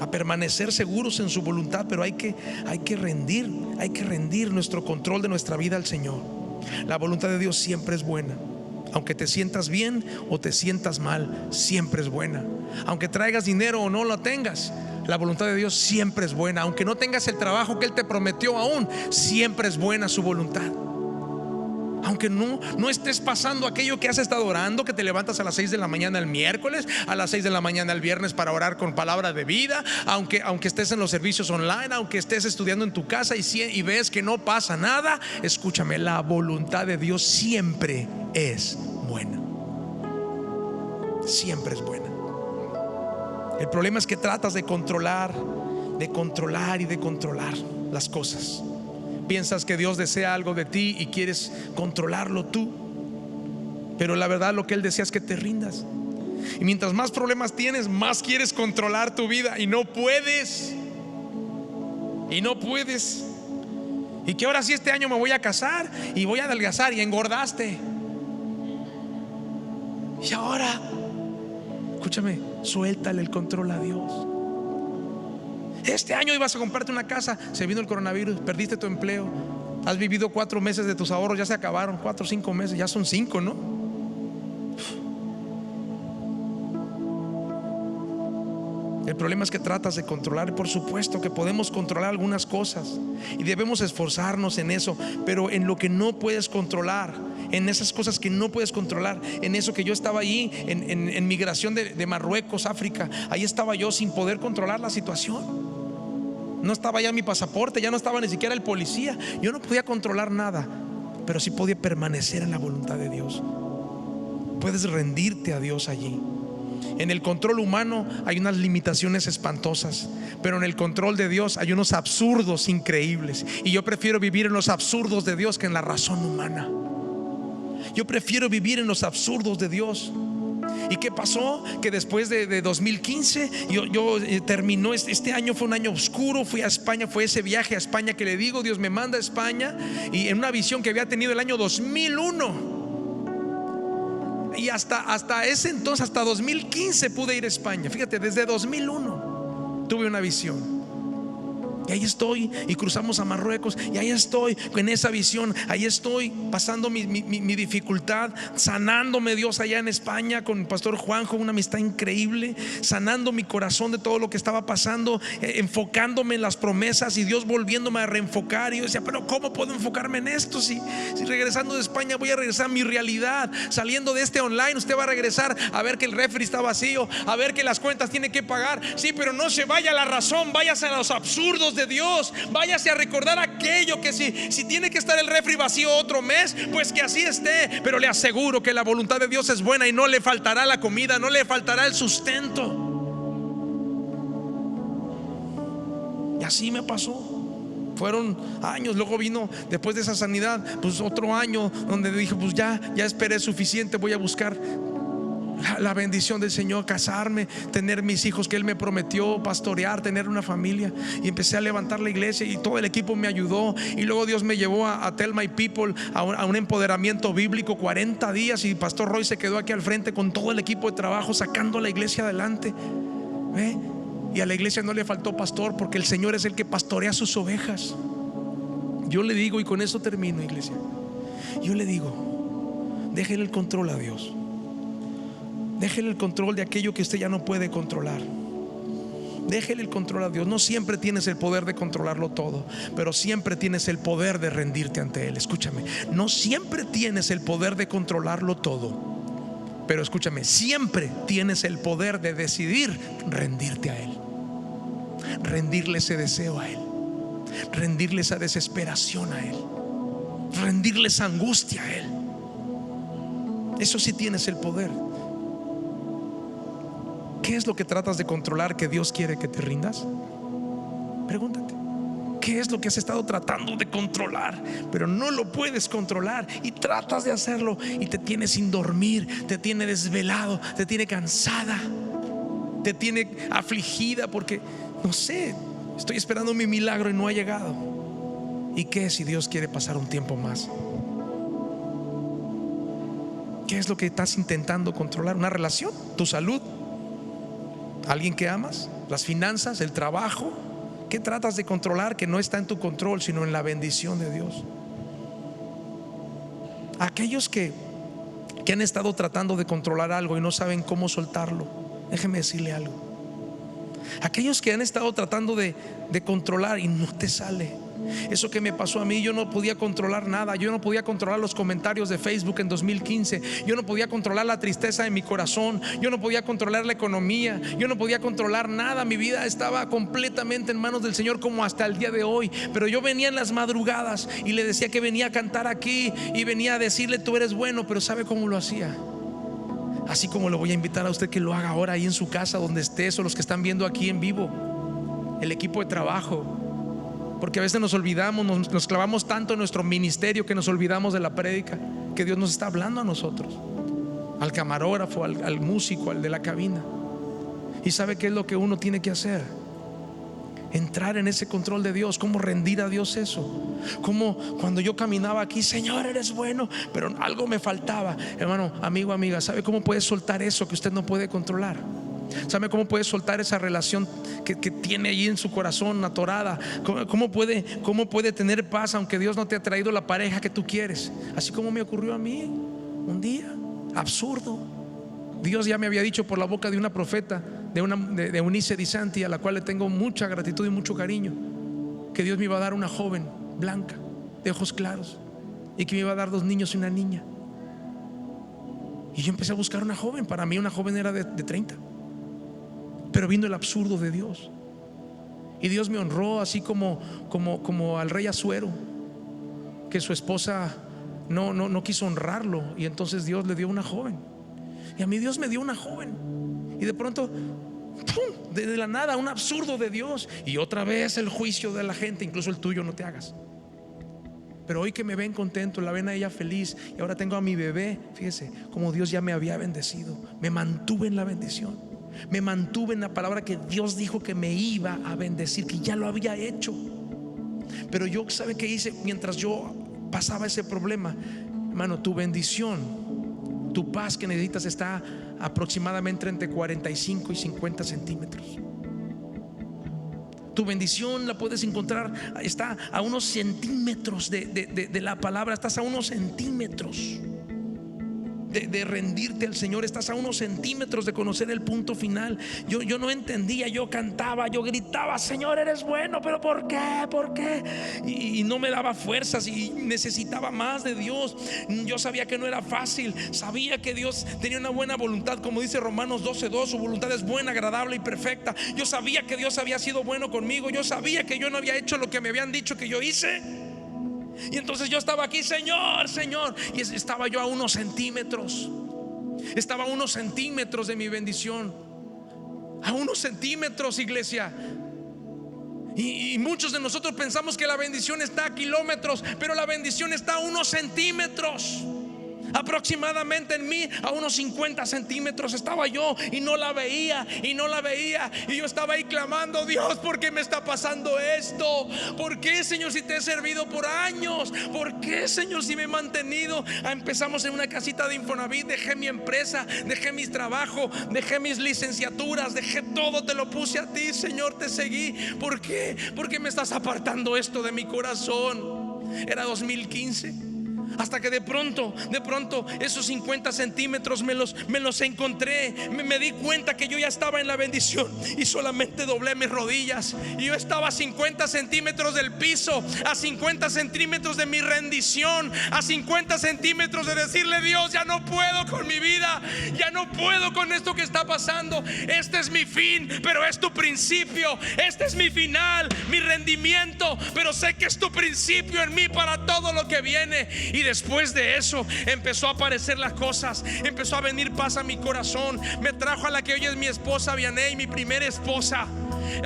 a permanecer seguros en su voluntad. Pero hay que rendir nuestro control de nuestra vida al Señor. La voluntad de Dios siempre es buena. Aunque te sientas bien o te sientas mal, siempre es buena. Aunque traigas dinero o no lo tengas, la voluntad de Dios siempre es buena. Aunque no tengas el trabajo que Él te prometió aún, siempre es buena su voluntad. Aunque no estés pasando aquello que has estado orando, que te levantas a las 6 de la mañana el miércoles, a las 6 de la mañana el viernes para orar con palabra de vida, aunque estés en los servicios online, aunque estés estudiando en tu casa y ves que no pasa nada, escúchame, la voluntad de Dios siempre es buena. Siempre es buena. El problema es que tratas de controlar las cosas. Piensas que Dios desea algo de ti y quieres controlarlo tú, pero la verdad lo que Él desea es que te rindas. Y mientras más problemas tienes, más quieres controlar tu vida, y no puedes. Y que ahora sí, este año me voy a casar y voy a adelgazar, y engordaste. Y ahora, escúchame, suéltale el control a Dios. Este año ibas a comprarte una casa, se vino el coronavirus, perdiste tu empleo, has vivido 4 meses de tus ahorros, ya se acabaron. 4 o 5 meses, ya son 5, ¿no? El problema es que tratas de controlar. Por supuesto que podemos controlar algunas cosas y debemos esforzarnos en eso, pero en lo que no puedes controlar, en esas cosas que no puedes controlar, en eso que yo estaba allí en migración de Marruecos, África, ahí estaba yo sin poder controlar la situación. No estaba ya mi pasaporte, ya no estaba ni siquiera el policía. Yo no podía controlar nada, pero sí podía permanecer en la voluntad de Dios. Puedes rendirte a Dios allí. En el control humano hay unas limitaciones espantosas, pero en el control de Dios hay unos absurdos increíbles. Y yo prefiero vivir en los absurdos de Dios que en la razón humana. Yo prefiero vivir en los absurdos de Dios. ¿Y qué pasó? Que después de 2015 yo terminó este año. Fue un año oscuro. Fui a España, fue ese viaje a España que le digo, Dios me manda a España, y en una visión que había tenido el año 2001. Y hasta ese entonces, hasta 2015 pude ir a España. Fíjate, desde 2001 tuve una visión. Y ahí estoy, y cruzamos a Marruecos, y ahí estoy en esa visión. Ahí estoy pasando mi dificultad, sanándome Dios allá en España con el pastor Juanjo, una amistad increíble, sanando mi corazón de todo lo que estaba pasando, enfocándome en las promesas, y Dios volviéndome a reenfocar. Y yo decía, pero ¿cómo puedo enfocarme en esto? Si regresando de España voy a regresar a mi realidad. Saliendo de este online, usted va a regresar a ver que el refri está vacío, a ver que las cuentas tiene que pagar. Sí, pero no se vaya a la razón, váyase a los absurdos de Dios. Váyase a recordar aquello que si tiene que estar el refri vacío otro mes, pues que así esté. Pero le aseguro que la voluntad de Dios es buena y no le faltará la comida, no le faltará el sustento. Y así me pasó. Fueron años. Luego vino, después de esa sanidad, pues otro año donde dije, pues ya esperé suficiente. Voy a buscar la bendición del Señor, casarme, tener mis hijos que Él me prometió, pastorear, tener una familia. Y empecé a levantar la iglesia, y todo el equipo me ayudó. Y luego Dios me llevó a Tell My People, a un empoderamiento bíblico, 40 días. Y Pastor Roy se quedó aquí al frente con todo el equipo de trabajo, sacando la iglesia adelante. Y a la iglesia no le faltó pastor, porque el Señor es el que pastorea sus ovejas. Yo le digo, y con eso termino, iglesia, yo le digo, déjele el control a Dios. Déjele el control de aquello que usted ya no puede controlar. Déjele el control a Dios. No siempre tienes el poder de controlarlo todo, pero siempre tienes el poder de rendirte ante Él. Escúchame, no siempre tienes el poder de controlarlo todo, pero escúchame, siempre tienes el poder de decidir rendirte a Él. Rendirle ese deseo a Él, rendirle esa desesperación a Él, rendirle esa angustia a Él. Eso sí tienes el poder. ¿Qué es lo que tratas de controlar que Dios quiere que te rindas? Pregúntate, ¿qué es lo que has estado tratando de controlar, pero no lo puedes controlar, y tratas de hacerlo y te tiene sin dormir, te tiene desvelado, te tiene cansada, te tiene afligida porque, no sé, estoy esperando mi milagro y no ha llegado? ¿Y qué si Dios quiere pasar un tiempo más? ¿Qué es lo que estás intentando controlar? ¿Una relación? ¿Tu salud? ¿Alguien que amas? ¿Las finanzas? ¿El trabajo? ¿Qué tratas de controlar que no está en tu control, sino en la bendición de Dios? Aquellos que han estado tratando de controlar algo y no saben cómo soltarlo, déjeme decirle algo. Aquellos que han estado tratando de controlar y no te sale. Eso que me pasó a mí, yo no podía controlar nada. Yo no podía controlar los comentarios de Facebook en 2015. Yo no podía controlar la tristeza de mi corazón. Yo no podía controlar la economía. Yo no podía controlar nada. Mi vida estaba completamente en manos del Señor, como hasta el día de hoy. Pero yo venía en las madrugadas y le decía que venía a cantar aquí, y venía a decirle, tú eres bueno. Pero ¿sabe cómo lo hacía? Así como lo voy a invitar a usted que lo haga ahora ahí en su casa, donde estés, o los que están viendo aquí en vivo, el equipo de trabajo. Porque a veces nos olvidamos, nos clavamos tanto en nuestro ministerio que nos olvidamos de la prédica que Dios nos está hablando a nosotros, al camarógrafo, al músico, al de la cabina. ¿Y sabe qué es lo que uno tiene que hacer? Entrar en ese control de Dios. ¿Cómo rendir a Dios eso? Como cuando yo caminaba aquí, Señor, eres bueno, pero algo me faltaba. Hermano, amigo, amiga, ¿sabe cómo puede soltar eso que usted no puede controlar? ¿Sabe cómo puede soltar esa relación que tiene allí en su corazón atorada? ¿Cómo puede tener paz aunque Dios no te ha traído la pareja que tú quieres? Así como me ocurrió a mí un día, absurdo. Dios ya me había dicho por la boca de una profeta, de Eunice Di Santi, a la cual le tengo mucha gratitud y mucho cariño, que Dios me iba a dar una joven blanca, de ojos claros, y que me iba a dar 2 niños y una niña. Y yo empecé a buscar una joven. Para mí una joven era de 30. Pero vino el absurdo de Dios, y Dios me honró, así como al rey Asuero, que su esposa no quiso honrarlo, y entonces Dios le dio una joven. Y a mí Dios me dio una joven, y de pronto, ¡pum!, de la nada, un absurdo de Dios. Y otra vez el juicio de la gente, incluso el tuyo no te hagas. pero hoy que me ven contento, la ven a ella feliz y ahora tengo a mi bebé, fíjese como Dios ya me había bendecido. Me mantuve en la bendición, me mantuve en la palabra que Dios dijo que me iba a bendecir, que ya lo había hecho. Pero yo, ¿sabe qué hice? Mientras yo pasaba ese problema, hermano, tu bendición, tu paz que necesitas está aproximadamente entre 45 y 50 centímetros. Tu bendición la puedes encontrar, está a unos centímetros de la palabra. Estás a unos centímetros de rendirte al Señor. Estás a unos centímetros de conocer el punto final. Yo no entendía, yo cantaba, yo gritaba: Señor, eres bueno, pero ¿por qué? ¿Por qué? Y no me daba fuerzas y necesitaba más de Dios. Yo sabía que no era fácil, sabía que Dios tenía una buena voluntad, como dice Romanos 12:2, su voluntad es buena, agradable y perfecta. Yo sabía que Dios había sido bueno conmigo, yo sabía que yo no había hecho lo que me habían dicho que yo hice. Y entonces yo estaba aquí: Señor, Señor. Y estaba yo a unos centímetros. Estaba a unos centímetros de mi bendición. A unos centímetros, iglesia. Y muchos de nosotros pensamos que la bendición está a kilómetros, pero la bendición está a unos centímetros. Aproximadamente en mí, a unos 50 centímetros estaba yo y no la veía, y no la veía. Y yo estaba ahí clamando: Dios, ¿por qué me está pasando esto? ¿Por qué, Señor, si te he servido por años? ¿Por qué, Señor, si me he mantenido? Empezamos en una casita de Infonavit, dejé mi empresa, dejé mi trabajo, dejé mis licenciaturas, dejé todo, te lo puse a ti, Señor, te seguí. ¿Por qué? ¿Por qué me estás apartando esto de mi corazón? Era 2015. Hasta que de pronto esos 50 centímetros me los encontré. Me di cuenta que yo ya estaba en la bendición y solamente doblé mis rodillas. Y yo estaba a 50 centímetros del piso, a 50 centímetros de mi rendición, a 50 centímetros de decirle: Dios, ya no puedo con mi vida, ya no puedo con esto que está pasando. Este es mi fin, pero es tu principio. Este es mi final, mi rendimiento, pero sé que es tu principio en mí para todo lo que viene. Y después de eso empezó a aparecer las cosas, empezó a venir paz a mi corazón. Me trajo a la que hoy es mi esposa, Vianey, mi primera esposa.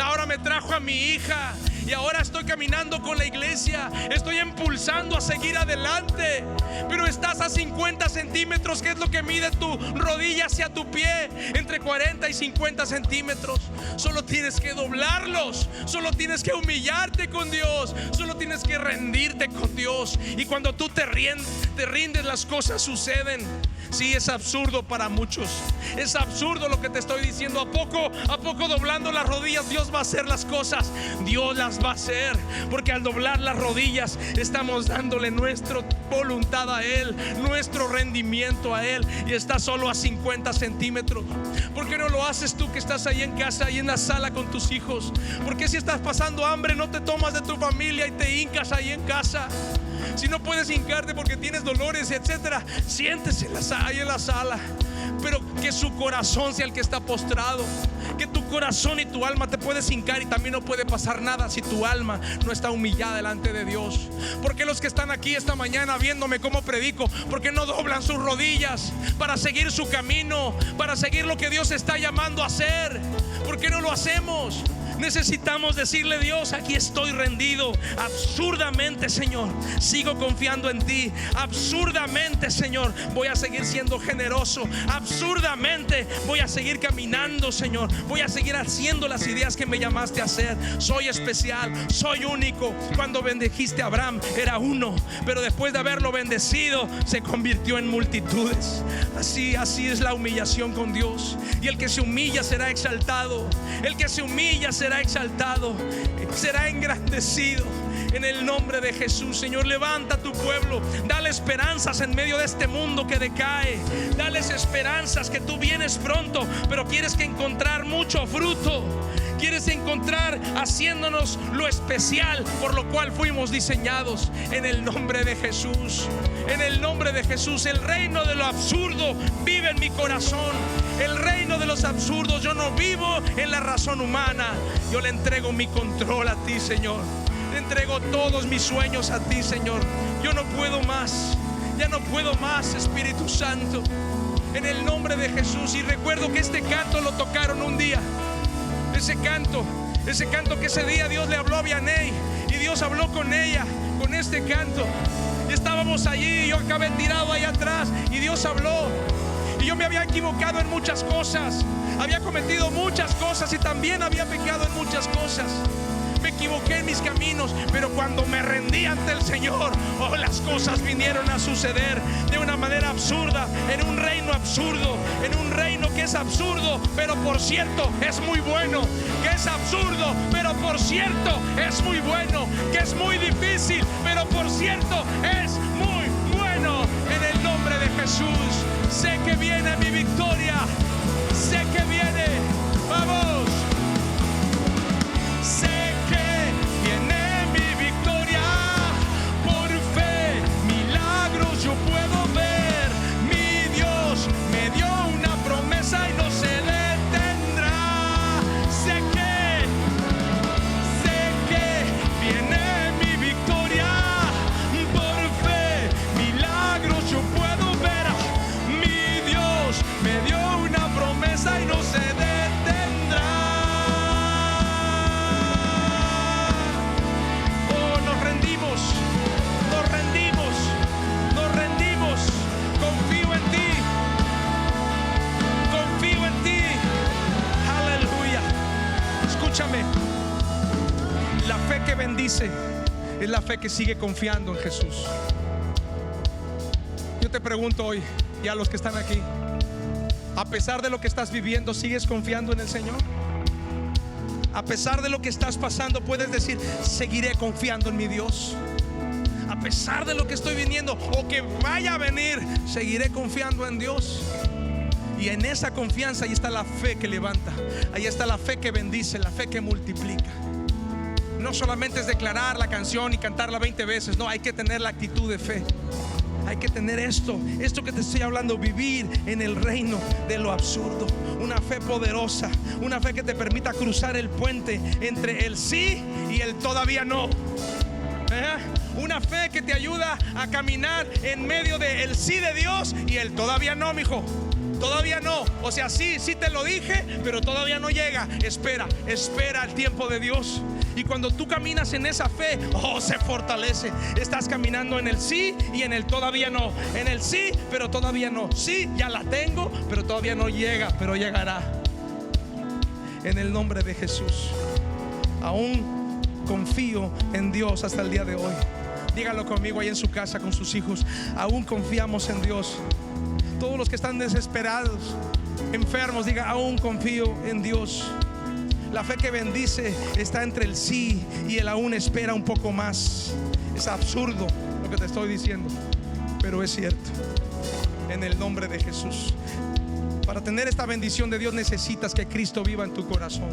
Ahora me trajo a mi hija. Y ahora estoy caminando con la iglesia, estoy impulsando a seguir adelante. Pero estás a 50 centímetros, que es lo que mide tu rodilla hacia tu pie, entre 40 y 50 centímetros. Solo tienes que doblarlos, solo tienes que humillarte con Dios, solo tienes que rendirte con Dios. Y cuando tú te rindes, las cosas suceden. Sí, es absurdo para muchos, es absurdo lo que te estoy diciendo. ¿A poco doblando las rodillas Dios va a hacer las cosas? Dios las va a hacer, porque al doblar las rodillas estamos dándole nuestra voluntad a Él, nuestro rendimiento a Él. Y está solo a 50 centímetros. ¿Por qué no lo haces tú que estás ahí en casa, ahí en la sala con tus hijos? ¿Por qué si estás pasando hambre no te tomas de tu familia y te hincas ahí en casa? Si no puedes hincarte porque tienes dolores, etcétera, siéntese ahí en la sala. Pero que su corazón sea el que está postrado. Que tu corazón y tu alma te puedes hincar, y también no puede pasar nada si tu alma no está humillada delante de Dios. Porque los que están aquí esta mañana viéndome cómo predico, porque no doblan sus rodillas para seguir su camino, para seguir lo que Dios está llamando a hacer? ¿Por qué no lo hacemos? Necesitamos decirle: Dios, aquí estoy rendido. Absurdamente, Señor, sigo confiando en ti. Absurdamente, Señor, voy a seguir siendo generoso. Absurdamente voy a seguir caminando, Señor. Voy a seguir haciendo las ideas que me llamaste a hacer. Soy especial, soy único. Cuando bendijiste a Abraham era uno, pero después de haberlo bendecido se convirtió en multitudes. Así es la humillación con Dios. Y el que se humilla será exaltado. El que se humilla será exaltado, será engrandecido. En el nombre de Jesús, Señor, levanta a tu pueblo. Dale esperanzas en medio de este mundo que decae. Dales esperanzas que tú vienes pronto, pero quieres que encontrar mucho fruto. Quieres encontrar haciéndonos lo especial por lo cual fuimos diseñados. En el nombre de Jesús, en el nombre de Jesús. El reino de lo absurdo vive en mi corazón. El reino de los absurdos, yo no vivo en la razón humana. Yo le entrego mi control a ti, Señor. Le entrego todos mis sueños a ti, Señor. Yo no puedo más, ya no puedo más, Espíritu Santo. En el nombre de Jesús. Y recuerdo que este canto lo tocaron un día. Ese canto que ese día Dios le habló a Vianey, y Dios habló con ella este canto. Y estábamos allí, yo acabé tirado ahí atrás y Dios habló. Y yo me había equivocado en muchas cosas, había cometido muchas cosas y también había pecado en muchas cosas. Me equivoqué en mis caminos, pero cuando me rendí ante el Señor, oh, las cosas vinieron a suceder de una manera absurda, en un reino absurdo, en un reino que es absurdo, pero por cierto es muy bueno, que es absurdo, pero por cierto es muy bueno, que es muy difícil, pero por cierto es muy bueno. En el nombre de Jesús, sé que viene mi victoria, sé que viene, vamos. Sé que viene mi victoria, por fe, milagros yo puedo ver. Mi Dios me dio una promesa y no se detendrá. Sé que viene mi victoria, por fe, milagros yo puedo ver. Mi Dios me dio una promesa y no se detendrá. La fe que bendice es la fe que sigue confiando en Jesús. Yo te pregunto hoy, y a los que están aquí, a pesar de lo que estás viviendo, ¿sigues confiando en el Señor? A pesar de lo que estás pasando, puedes decir: seguiré confiando en mi Dios. A pesar de lo que estoy viniendo o que vaya a venir, seguiré confiando en Dios. Y en esa confianza ahí está la fe que levanta, ahí está la fe que bendice, la fe que multiplica. No solamente es declarar la canción y cantarla 20 veces, no, hay que tener la actitud de fe. Hay que tener esto que te estoy hablando, vivir en el reino de lo absurdo. Una fe poderosa, una fe que te permita cruzar el puente entre el sí y el todavía no. Una fe que te ayuda a caminar en medio del sí de Dios y el todavía no, mijo. Todavía no, o sea, sí te lo dije, pero todavía no llega. Espera el tiempo de Dios. Y cuando tú caminas en esa fe, oh, se fortalece. Estás caminando en el sí y en el todavía no. En el sí, pero todavía no. Sí, ya la tengo, pero todavía no llega, pero llegará. En el nombre de Jesús, aún confío en Dios hasta el día de hoy. Dígalo conmigo ahí en su casa con sus hijos. Aún confiamos en Dios. Todos los que están desesperados, enfermos, diga: aún confío en Dios. La fe que bendice está entre el sí y el aún espera un poco más. Es absurdo lo que te estoy diciendo, pero es cierto. En el nombre de Jesús. Para tener esta bendición de Dios necesitas que Cristo viva en tu corazón.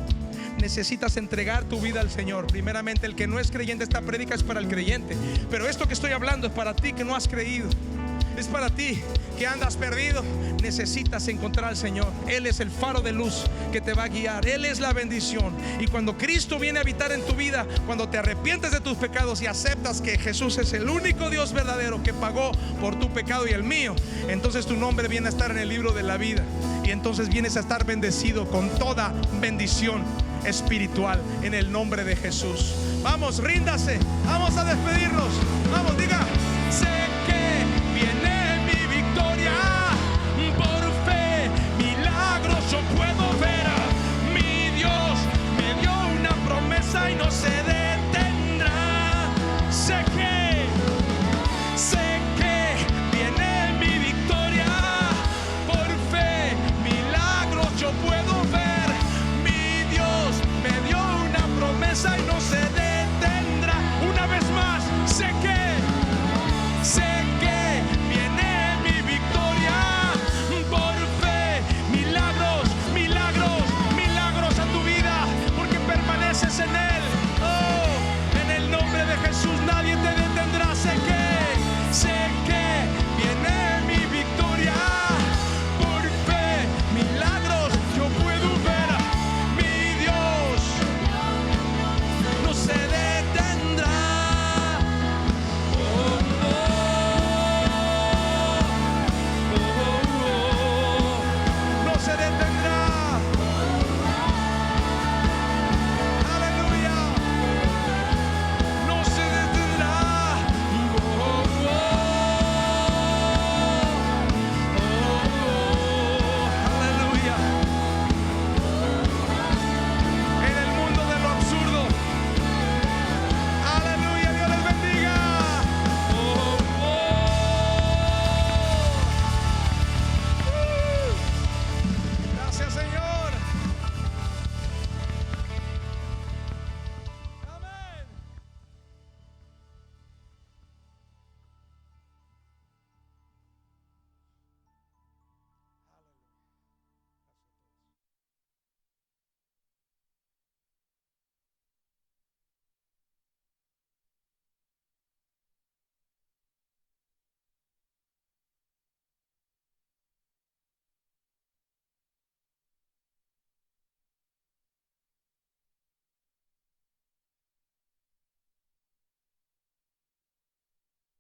Necesitas entregar tu vida al Señor. Primeramente, el que no es creyente, esta prédica es para el creyente, pero esto que estoy hablando es para ti que no has creído. Es para ti que andas perdido. Necesitas encontrar al Señor. Él es el faro de luz que te va a guiar. Él es la bendición. Y cuando Cristo viene a habitar en tu vida, cuando te arrepientes de tus pecados y aceptas que Jesús es el único Dios verdadero que pagó por tu pecado y el mío, entonces tu nombre viene a estar en el libro de la vida. Y entonces vienes a estar bendecido con toda bendición espiritual en el nombre de Jesús. Vamos, ríndase. Vamos a despedirnos. Vamos, diga.